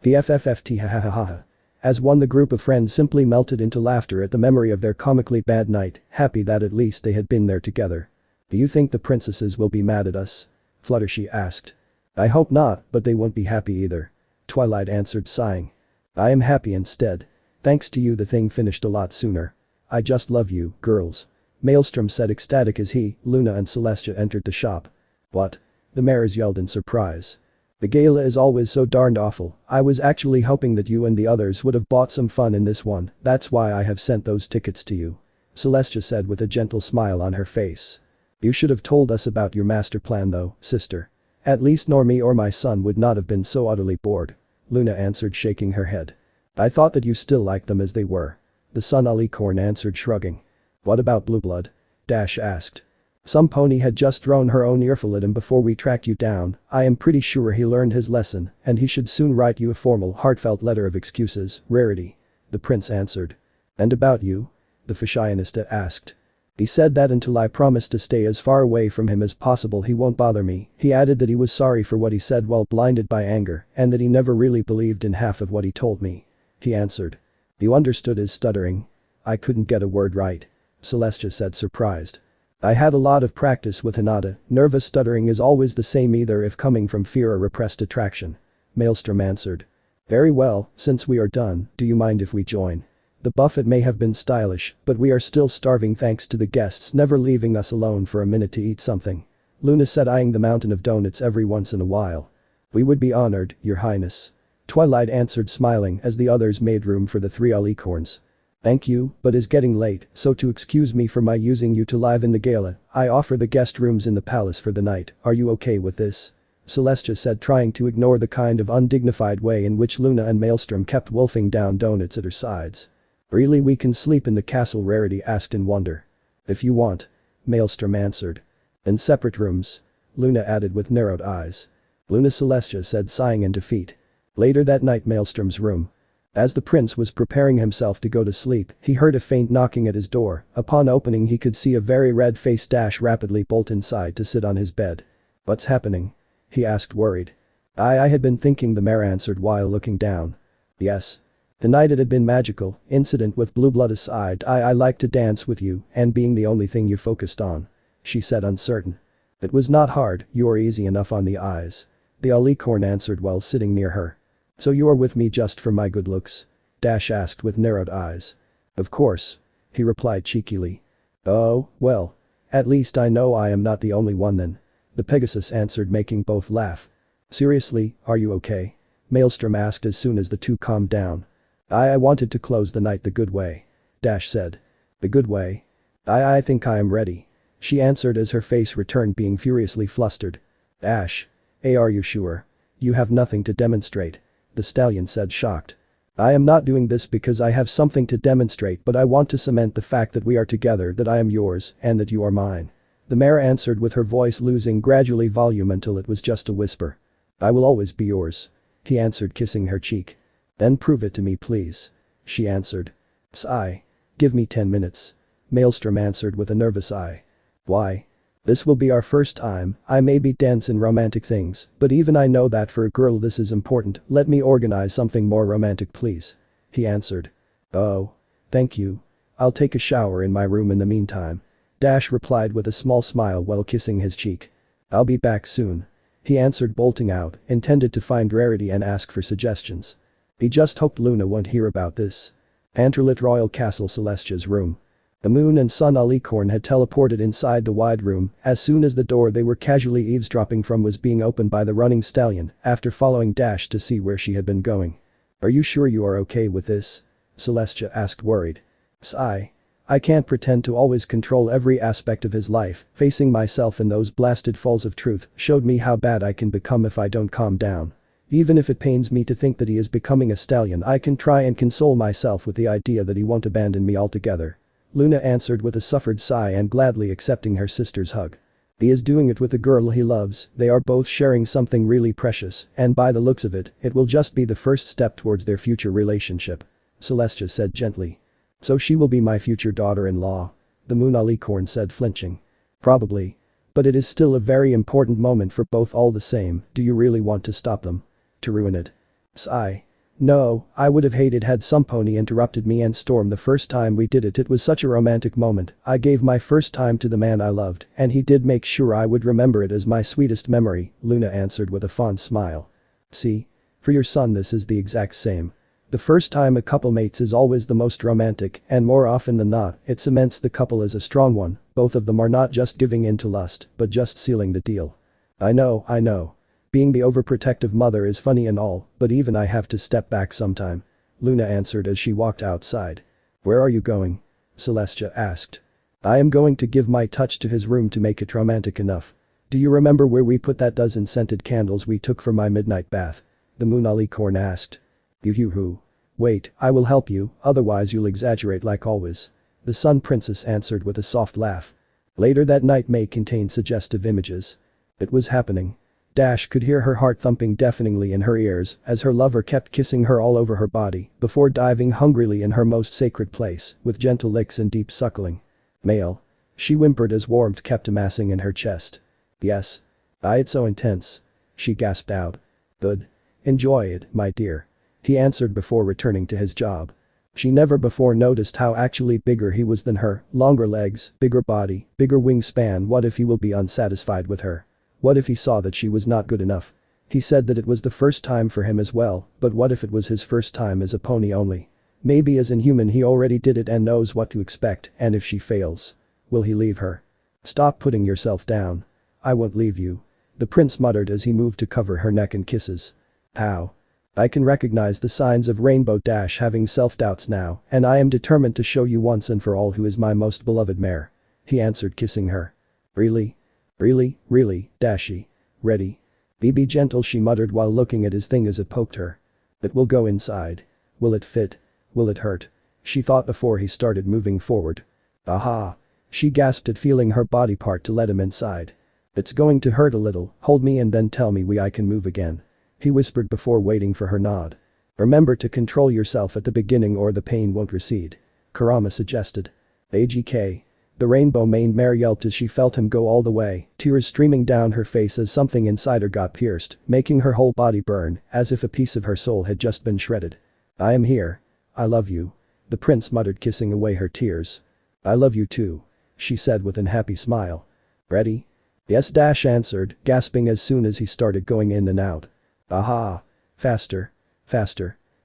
PFFFT ha ha ha ha. As one, the group of friends simply melted into laughter at the memory of their comically bad night, happy that at least they had been there together. Do you think the princesses will be mad at us? Fluttershy asked. I hope not, but they won't be happy either. Twilight answered sighing. I am happy instead. Thanks to you the thing finished a lot sooner. I just love you, girls. Maelstrom said ecstatic as he, Luna and Celestia entered the shop. What? The mares yelled in surprise. The gala is always so darned awful. I was actually hoping that you and the others would have bought some fun in this one, that's why I have sent those tickets to you. Celestia said with a gentle smile on her face. You should have told us about your master plan though, sister. At least Normie or my son would not have been so utterly bored. Luna answered shaking her head. I thought that you still liked them as they were. The son Alicorn answered shrugging. What about Blue Blood? Dash asked. Some pony had just thrown her own earful at him before we tracked you down. I am pretty sure he learned his lesson and he should soon write you a formal heartfelt letter of excuses, Rarity. The prince answered. And about you? The fashionista asked. He said that until I promise to stay as far away from him as possible he won't bother me. He added that he was sorry for what he said while blinded by anger and that he never really believed in half of what he told me. He answered. You understood his stuttering? I couldn't get a word right. Celestia said surprised. I had a lot of practice with Hinata. Nervous stuttering is always the same either if coming from fear or repressed attraction. Maelstrom answered. Very well, since we are done, do you mind if we join? The buffet may have been stylish, but we are still starving thanks to the guests never leaving us alone for a minute to eat something. Luna said, eyeing the mountain of donuts every once in a while. We would be honored, your highness. Twilight answered smiling as the others made room for the three alicorns. Thank you, but it's getting late, so to excuse me for my using you to liven the gala, I offer the guest rooms in the palace for the night. Are you okay with this? Celestia said, trying to ignore the kind of undignified way in which Luna and Maelstrom kept wolfing down donuts at her sides. Really, we can sleep in the castle, Rarity asked in wonder. If you want. Maelstrom answered. In separate rooms. Luna added with narrowed eyes. Luna, Celestia said, sighing in defeat. Later that night, Maelstrom's room. As the prince was preparing himself to go to sleep, he heard a faint knocking at his door. Upon opening, he could see a very red-faced Dash rapidly bolt inside to sit on his bed. What's happening? He asked, worried. I had been thinking, the mare answered while looking down. Yes. Tonight it had been magical, incident with Blue Blood aside, I liked to dance with you and being the only thing you focused on. She said, uncertain. It was not hard, you are easy enough on the eyes. The alicorn answered while sitting near her. So you are with me just for my good looks? Dash asked with narrowed eyes. Of course. He replied cheekily. Oh, well. At least I know I am not the only one then. The Pegasus answered, making both laugh. Seriously, are you okay? Maelstrom asked as soon as the two calmed down. I wanted to close the night the good way. Dash said. The good way? I think I am ready. She answered as her face returned, being furiously flustered. Dash. Are you sure? You have nothing to demonstrate. The stallion said, shocked. I am not doing this because I have something to demonstrate, but I want to cement the fact that we are together, that I am yours and that you are mine. The mare answered with her voice losing gradually volume until it was just a whisper. I will always be yours. He answered, kissing her cheek. Then prove it to me please. She answered. Sigh. Give me 10 minutes. Maelstrom answered with a nervous eye. Why? This will be our first time. I may be dense in romantic things, but even I know that for a girl this is important. Let me organize something more romantic please. He answered. Oh. Thank you. I'll take a shower in my room in the meantime. Dash replied with a small smile while kissing his cheek. I'll be back soon. He answered, bolting out, intended to find Rarity and ask for suggestions. He just hoped Luna won't hear about this. Anterlit Royal Castle, Celestia's room. The moon and sun alicorn had teleported inside the wide room as soon as the door they were casually eavesdropping from was being opened by the running stallion after following Dash to see where she had been going. Are you sure you are okay with this? Celestia asked, worried. Sigh. I can't pretend to always control every aspect of his life. Facing myself in those blasted falls of truth showed me how bad I can become if I don't calm down. Even if it pains me to think that he is becoming a stallion, I can try and console myself with the idea that he won't abandon me altogether. Luna answered with a suffered sigh and gladly accepting her sister's hug. He is doing it with the girl he loves. They are both sharing something really precious, and by the looks of it, it will just be the first step towards their future relationship. Celestia said gently. So she will be my future daughter-in-law. The moon alicorn said, flinching. Probably. But it is still a very important moment for both all the same. Do you really want to stop them? To ruin it? Sigh. No, I would have hated had some pony interrupted me and Storm the first time we did it. It was such a romantic moment. I gave my first time to the man I loved, and he did make sure I would remember it as my sweetest memory, Luna answered with a fond smile. See? For your son this is the exact same. The first time a couple mates is always the most romantic, and more often than not, it cements the couple as a strong one. Both of them are not just giving in to lust, but just sealing the deal. I know. Being the overprotective mother is funny and all, but even I have to step back sometime. Luna answered as she walked outside. Where are you going? Celestia asked. I am going to give my touch to his room to make it romantic enough. Do you remember where we put that dozen scented candles we took for my midnight bath? The moon alicorn asked. Yoo-hoo. Wait, I will help you, otherwise you'll exaggerate like always. The Sun Princess answered with a soft laugh. Later that night may contain suggestive images. It was happening. Dash could hear her heart thumping deafeningly in her ears as her lover kept kissing her all over her body before diving hungrily in her most sacred place with gentle licks and deep suckling. Male. She whimpered as warmth kept amassing in her chest. Yes. It's so intense. She gasped out. Good. Enjoy it, my dear. He answered before returning to his job. She never before noticed how actually bigger he was than her, longer legs, bigger body, bigger wingspan. What if he will be unsatisfied with her? What if he saw that she was not good enough? He said that it was the first time for him as well, but what if it was his first time as a pony only? Maybe as an human he already did it and knows what to expect, and if she fails, will he leave her? Stop putting yourself down. I won't leave you. The prince muttered as he moved to cover her neck in kisses. How? I can recognize the signs of Rainbow Dash having self-doubts now, and I am determined to show you once and for all who is my most beloved mare. He answered, kissing her. Really? Really, Dashy. Ready? Be gentle, she muttered while looking at his thing as it poked her. It will go inside. Will it fit? Will it hurt? She thought before he started moving forward. Aha. She gasped at feeling her body part to let him inside. It's going to hurt a little, hold me and then tell me I can move again. He whispered before waiting for her nod. Remember to control yourself at the beginning or the pain won't recede. Kurama suggested. AGK. The rainbow-maned mare yelped as she felt him go all the way, tears streaming down her face as something inside her got pierced, making her whole body burn, as if a piece of her soul had just been shredded. I am here. I love you. The prince muttered, kissing away her tears. I love you too. She said with an happy smile. Ready? Yes, Dash answered, gasping as soon as he started going in and out. Aha. Faster.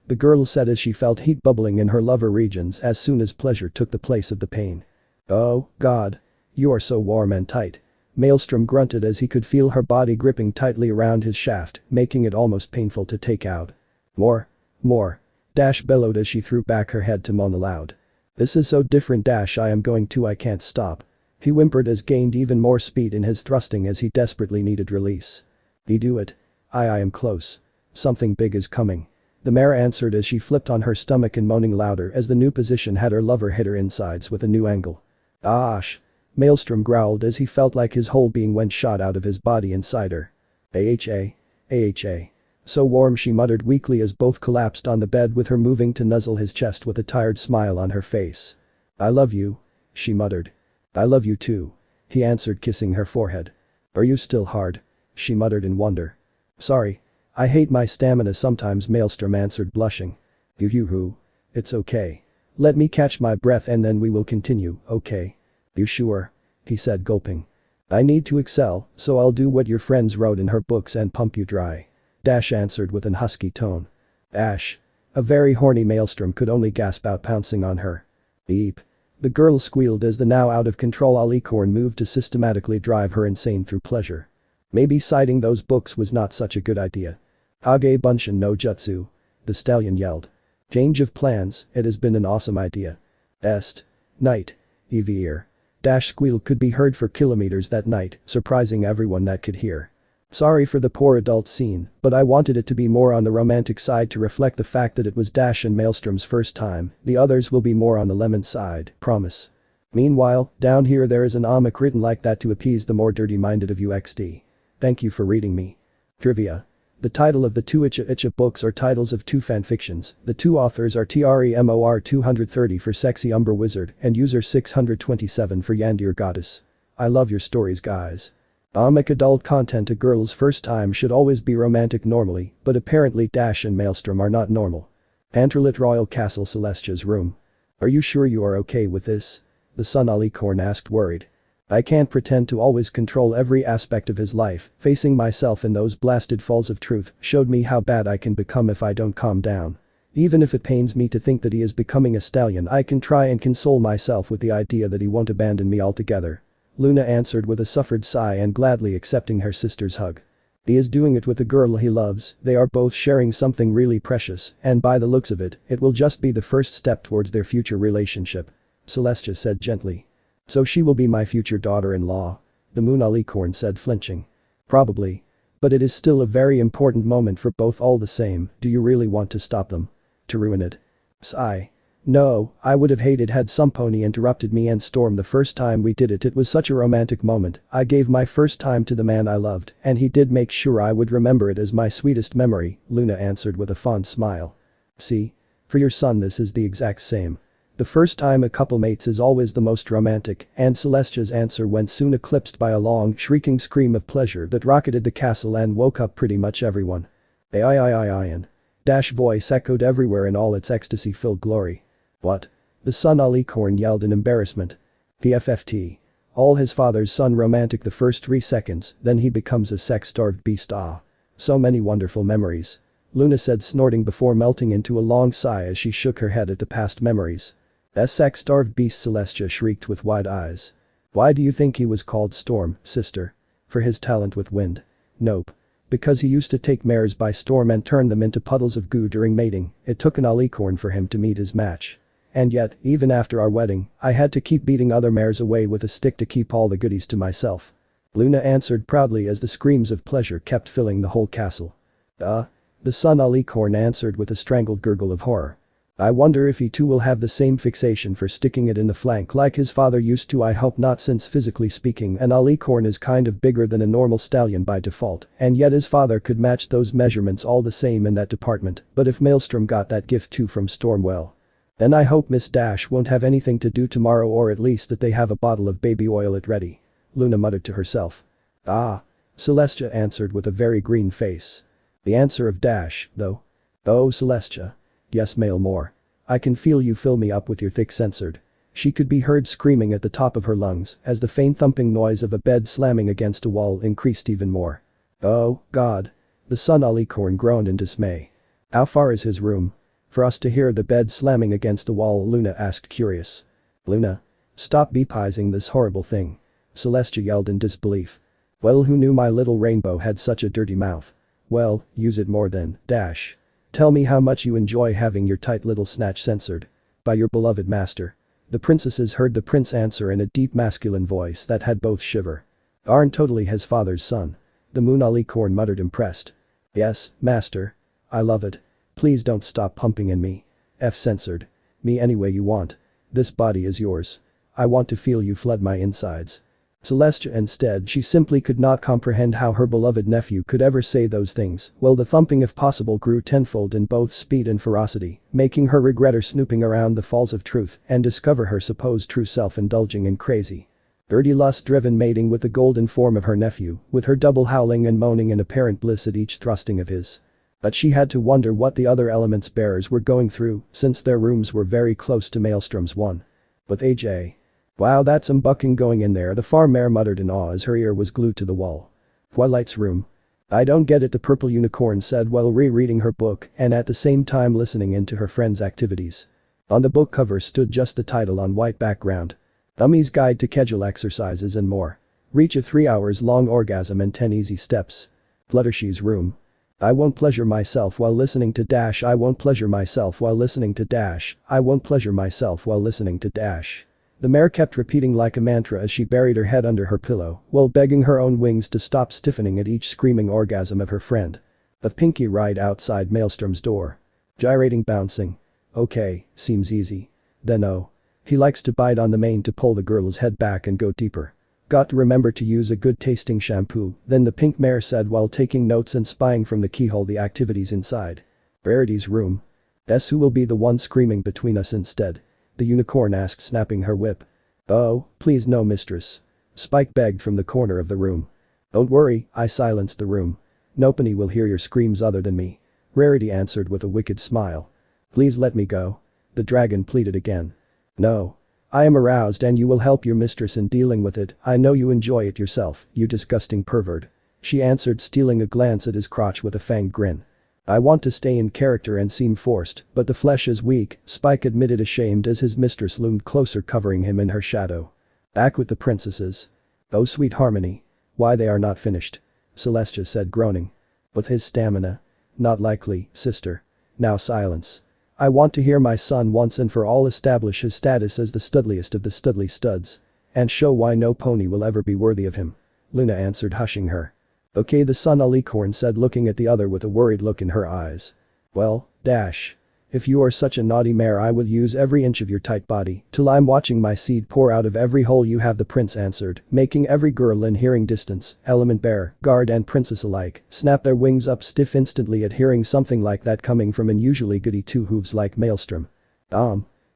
The girl said as she felt heat bubbling in her lover regions as soon as pleasure took the place of the pain. Oh, God. You are so warm and tight. Maelstrom grunted as he could feel her body gripping tightly around his shaft, making it almost painful to take out. More. Dash bellowed as she threw back her head to moan aloud. This is so different, Dash, I can't stop. He whimpered as gained even more speed in his thrusting as he desperately needed release. Do it. I am close. Something big is coming. The mare answered as she flipped on her stomach and moaning louder as the new position had her lover hit her insides with a new angle. Gosh. Maelstrom growled as he felt like his whole being went shot out of his body inside her. AHA. So warm, she muttered weakly as both collapsed on the bed with her moving to nuzzle his chest with a tired smile on her face. I love you. She muttered. I love you too. He answered, kissing her forehead. Are you still hard? She muttered in wonder. Sorry. I hate my stamina sometimes, Maelstrom answered, blushing. Yoo-hoo. It's okay. Let me catch my breath and then we will continue, okay? You sure? He said, gulping. I need to excel, so I'll do what your friends wrote in her books and pump you dry. Dash answered with an husky tone. Ash. A very horny Maelstrom could only gasp out, pouncing on her. Beep. The girl squealed as the now out of control Alicorn moved to systematically drive her insane through pleasure. Maybe citing those books was not such a good idea. Hage Bunshin no Jutsu. The stallion yelled. Change of plans, it has been an awesome idea. Est. Night. Evere. Dash squeal could be heard for kilometers that night, surprising everyone that could hear. Sorry for the poor adult scene, but I wanted it to be more on the romantic side to reflect the fact that it was Dash and Maelstrom's first time, the others will be more on the lemon side, promise. Meanwhile, down here there is an omic written like that to appease the more dirty-minded of you XD. Thank you for reading me. Trivia. The title of the two Uchiha books are titles of two fanfictions. The two authors are TREMOR 230 for Sexy Umbra Wizard and User 627 for Yandir Goddess. I love your stories, guys. Omic adult content. A girl's first time should always be romantic normally, but apparently Dash and Maelstrom are not normal. Panterlit Royal Castle, Celestia's room. Are you sure you are okay with this? The son Alicorn asked, worried. I can't pretend to always control every aspect of his life. Facing myself in those blasted falls of truth showed me how bad I can become if I don't calm down. Even if it pains me to think that he is becoming a stallion, I can try and console myself with the idea that he won't abandon me altogether. Luna answered with a suffered sigh and gladly accepting her sister's hug. He is doing it with the girl he loves, they are both sharing something really precious, and by the looks of it, it will just be the first step towards their future relationship. Celestia said gently. So she will be my future daughter-in-law? The Moon Alicorn said, flinching. Probably. But it is still a very important moment for both all the same. Do you really want to stop them? To ruin it? Sigh. No, I would have hated had some pony interrupted me and Storm the first time we did it. It was such a romantic moment. I gave my first time to the man I loved, and he did make sure I would remember it as my sweetest memory, Luna answered with a fond smile. See? For your son this is the exact same. The first time a couple mates is always the most romantic, and Celestia's answer went soon eclipsed by a long, shrieking scream of pleasure that rocketed the castle and woke up pretty much everyone. Ai. Dash voice echoed everywhere in all its ecstasy-filled glory. What? The son Alicorn yelled in embarrassment. PFFT. All his father's son romantic the first 3 seconds, then he becomes a sex-starved beast. Ah. So many wonderful memories. Luna said, snorting before melting into a long sigh as she shook her head at the past memories. A sex-starved beast, Celestia shrieked with wide eyes. Why do you think he was called Storm, sister? For his talent with wind? Nope. Because he used to take mares by storm and turn them into puddles of goo during mating. It took an Alicorn for him to meet his match. And yet, even after our wedding, I had to keep beating other mares away with a stick to keep all the goodies to myself. Luna answered proudly as the screams of pleasure kept filling the whole castle. The son Alicorn answered with a strangled gurgle of horror. I wonder if he too will have the same fixation for sticking it in the flank like his father used to. I hope not, since physically speaking an Alicorn is kind of bigger than a normal stallion by default, and yet his father could match those measurements all the same in that department. But if Maelstrom got that gift too from Storm, well. Then I hope Miss Dash won't have anything to do tomorrow, or at least that they have a bottle of baby oil at ready. Luna muttered to herself. Ah. Celestia answered with a very green face. The answer of Dash, though. Oh, Celestia. Yes, Mail more. I can feel you fill me up with your thick censored. She could be heard screaming at the top of her lungs as the faint thumping noise of a bed slamming against a wall increased even more. Oh, God. The son Alicorn groaned in dismay. How far is his room? For us to hear the bed slamming against the wall, Luna asked, curious. Luna. Stop beepizing this horrible thing. Celestia yelled in disbelief. Well, who knew my little rainbow had such a dirty mouth? Well, use it more then, Dash. Tell me how much you enjoy having your tight little snatch censored. By your beloved master. The princesses heard the prince answer in a deep masculine voice that had both shiver. Aren't totally his father's son. The Moon Alicorn muttered, impressed. Yes, master. I love it. Please don't stop pumping in me. F censored. Me any way you want. This body is yours. I want to feel you flood my insides. Celestia instead she simply could not comprehend how her beloved nephew could ever say those things, while the thumping if possible grew tenfold in both speed and ferocity, making her regret her snooping around the falls of truth and discover her supposed true self indulging in crazy, dirty lust-driven mating with the golden form of her nephew, with her double howling and moaning in apparent bliss at each thrusting of his. But she had to wonder what the other elements bearers were going through, since their rooms were very close to Maelstrom's one. With AJ. Wow, that's some bucking going in there, the farm mare muttered in awe as her ear was glued to the wall. Twilight's room. I don't get it, the purple unicorn said while rereading her book and at the same time listening into her friend's activities. On the book cover stood just the title on white background. Dummy's Guide to Kegel Exercises and More. Reach a 3 hours long orgasm in 10 easy steps. Fluttershy's room. I won't pleasure myself while listening to dash, I won't pleasure myself while listening to dash, I won't pleasure myself while listening to dash. The mare kept repeating like a mantra as she buried her head under her pillow while begging her own wings to stop stiffening at each screaming orgasm of her friend. A pinky right outside Maelstrom's door. Gyrating, bouncing. Okay, seems easy. Then oh. He likes to bite on the mane to pull the girl's head back and go deeper. Got to remember to use a good tasting shampoo, then the pink mare said while taking notes and spying from the keyhole the activities inside. Rarity's room. Guess who will be the one screaming between us instead? The unicorn asked, snapping her whip. Oh, please no, mistress. Spike begged from the corner of the room. Don't worry, I silenced the room. Nobody will hear your screams other than me. Rarity answered with a wicked smile. Please let me go. The dragon pleaded again. No. I am aroused and you will help your mistress in dealing with it, I know you enjoy it yourself, you disgusting pervert. She answered, stealing a glance at his crotch with a fanged grin. I want to stay in character and seem forced, but the flesh is weak, Spike admitted ashamed as his mistress loomed closer covering him in her shadow. Back with the princesses. Oh sweet harmony. Why they are not finished. Celestia said groaning. With his stamina. Not likely, sister. Now silence. I want to hear my son once and for all establish his status as the studliest of the studly studs. And show why no pony will ever be worthy of him. Luna answered, hushing her. Okay, the son alicorn said, looking at the other with a worried look in her eyes. Well, dash. If you are such a naughty mare I will use every inch of your tight body till I'm watching my seed pour out of every hole you have, the prince answered, making every girl in hearing distance, element bearer, guard and princess alike, snap their wings up stiff instantly at hearing something like that coming from an usually goody two-hooves like Maelstrom.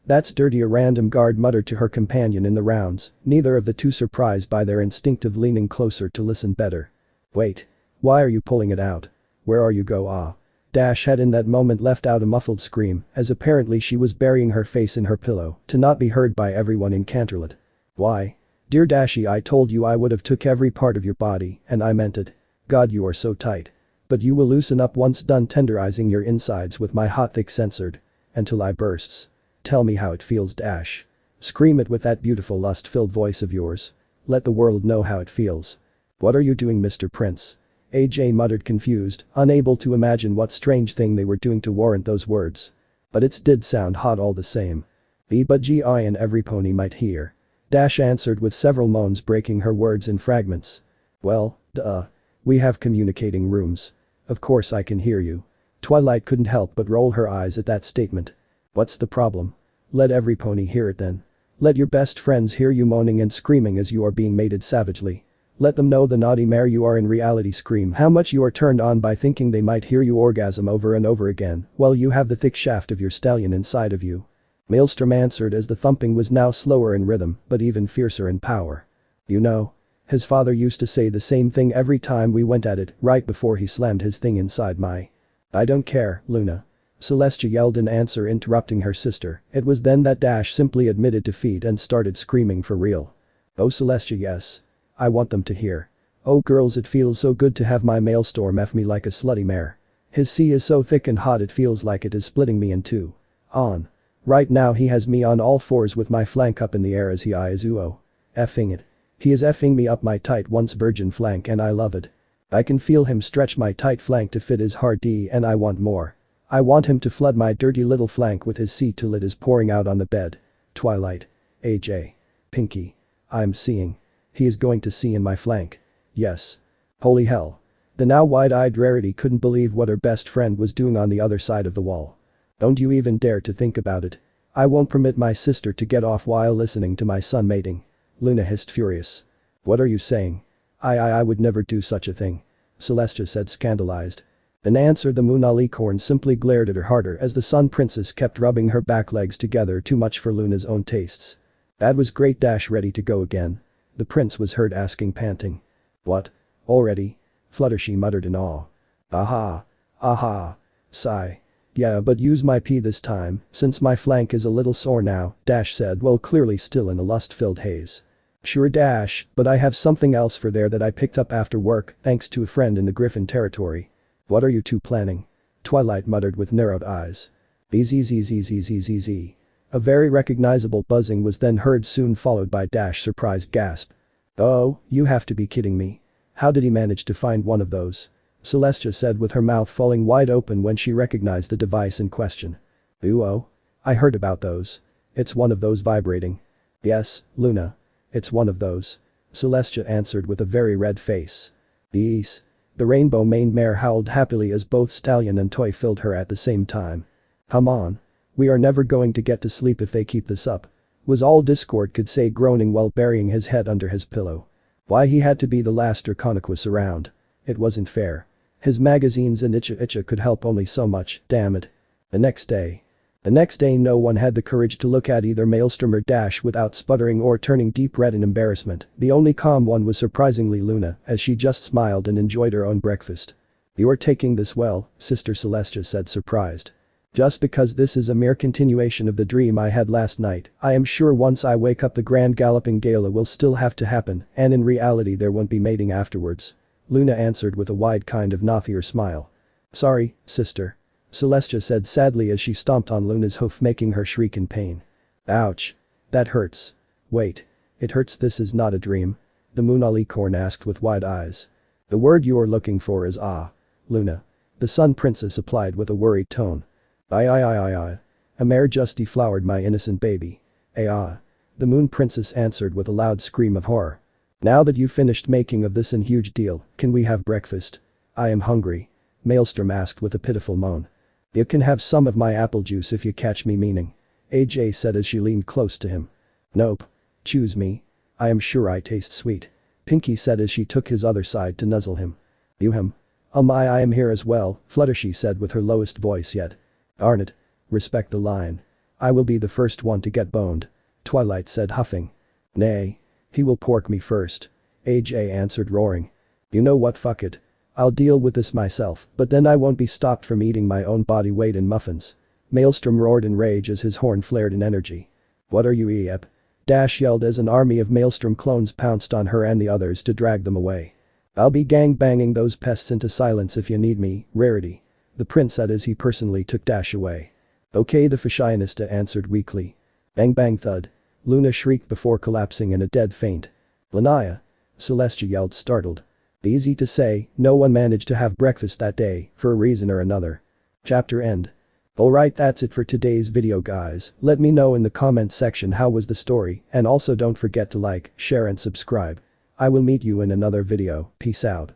That's dirty, a random guard muttered to her companion in the rounds, neither of the two surprised by their instinctive leaning closer to listen better. Wait. Why are you pulling it out? Where are you go? Dash had in that moment left out a muffled scream, as apparently she was burying her face in her pillow, to not be heard by everyone in Canterlot. Why? Dear Dashie, I told you I would have took every part of your body, and I meant it. God, you are so tight. But you will loosen up once done tenderizing your insides with my hot thick censored. Until I bursts. Tell me how it feels, Dash. Scream it with that beautiful lust-filled voice of yours. Let the world know how it feels. What are you doing, Mr. Prince? AJ muttered, confused, unable to imagine what strange thing they were doing to warrant those words. But it did sound hot all the same. But gi and every pony might hear. Dash answered with several moans breaking her words in fragments. Well, duh. We have communicating rooms. Of course I can hear you. Twilight couldn't help but roll her eyes at that statement. What's the problem? Let every pony hear it then. Let your best friends hear you moaning and screaming as you are being mated savagely. Let them know, the naughty mare you are in reality, scream how much you are turned on by thinking they might hear you orgasm over and over again while you have the thick shaft of your stallion inside of you. Maelstrom answered as the thumping was now slower in rhythm but even fiercer in power. You know. His father used to say the same thing every time we went at it right before he slammed his thing inside my. I don't care, Luna. Celestia yelled in answer, interrupting her sister. It was then that Dash simply admitted defeat and started screaming for real. Oh Celestia, yes. I want them to hear. Oh girls, it feels so good to have my Maelstrom F me like a slutty mare. His C is so thick and hot it feels like it is splitting me in two. Right now he has me on all fours with my flank up in the air as he is effing it. He is effing me up my tight once virgin flank and I love it. I can feel him stretch my tight flank to fit his hard D and I want more. I want him to flood my dirty little flank with his C till it is pouring out on the bed. Twilight. AJ. Pinky. I'm seeing. He is going to see in my flank. Yes. Holy hell. The now wide-eyed Rarity couldn't believe what her best friend was doing on the other side of the wall. Don't you even dare to think about it. I won't permit my sister to get off while listening to my son mating. Luna hissed, furious. What are you saying? I would never do such a thing. Celestia said scandalized. In answer the moon alicorn simply glared at her harder as the sun princess kept rubbing her back legs together too much for Luna's own tastes. That was great. Ready to go again. The prince was heard asking panting. What? Already? Fluttershy muttered in awe. Aha. Aha. Sigh. Yeah, but use my pee this time, since my flank is a little sore now, said while clearly still in a lust-filled haze. Sure but I have something else for there that I picked up after work, thanks to a friend in the Griffin territory. What are you two planning? Twilight muttered with narrowed eyes. Bzzzzzzzzzzz. A very recognizable buzzing was then heard, soon followed by surprised gasp. Oh, you have to be kidding me. How did he manage to find one of those? Celestia said with her mouth falling wide open when she recognized the device in question. Oh, I heard about those. It's one of those vibrating. Yes, Luna. It's one of those. Celestia answered with a very red face. Ease. The rainbow-maned mare howled happily as both Stallion and Toy filled her at the same time. Come on. We are never going to get to sleep if they keep this up. Was all Discord could say, groaning while burying his head under his pillow. Why he had to be the last Draconicus around. It wasn't fair. His magazines and Uchiha could help only so much, damn it. The next day no one had the courage to look at either Maelstrom or without sputtering or turning deep red in embarrassment. The only calm one was surprisingly Luna, as she just smiled and enjoyed her own breakfast. You are taking this well, Sister Celestia said, surprised. Just because this is a mere continuation of the dream I had last night, I am sure once I wake up the grand galloping gala will still have to happen, and in reality there won't be mating afterwards. Luna answered with a wide kind of nauthier smile. Sorry, sister. Celestia said sadly as she stomped on Luna's hoof, making her shriek in pain. Ouch. That hurts. Wait. It hurts. This is not a dream. The moon alicorn asked with wide eyes. The word you are looking for is Luna. The sun princess applied with a worried tone. I. A mare just deflowered my innocent baby. The moon princess answered with a loud scream of horror. Now that you've finished making of this a huge deal, can we have breakfast? I am hungry. Maelstrom asked with a pitiful moan. You can have some of my apple juice if you catch me meaning. AJ said as she leaned close to him. Nope. Choose me. I am sure I taste sweet. Pinky said as she took his other side to nuzzle him. You him? Oh my, I am here as well, Fluttershy said with her lowest voice yet. Darn it. Respect the line. I will be the first one to get boned. Twilight said, huffing. Nay. He will pork me first. AJ answered, roaring. You know what, fuck it. I'll deal with this myself, but then I won't be stopped from eating my own body weight in muffins. Maelstrom roared in rage as his horn flared in energy. What are you, Eep? Yelled as an army of Maelstrom clones pounced on her and the others to drag them away. I'll be gang-banging those pests into silence if you need me, Rarity. The prince said as he personally took away. Okay, the fashionista answered weakly. Bang bang thud. Luna shrieked before collapsing in a dead faint. Lanaya. Celestia yelled, startled. Easy to say, no one managed to have breakfast that day, for a reason or another. Chapter end. Alright, that's it for today's video guys. Let me know in the comments section how was the story, and also don't forget to like, share and subscribe. I will meet you in another video, peace out.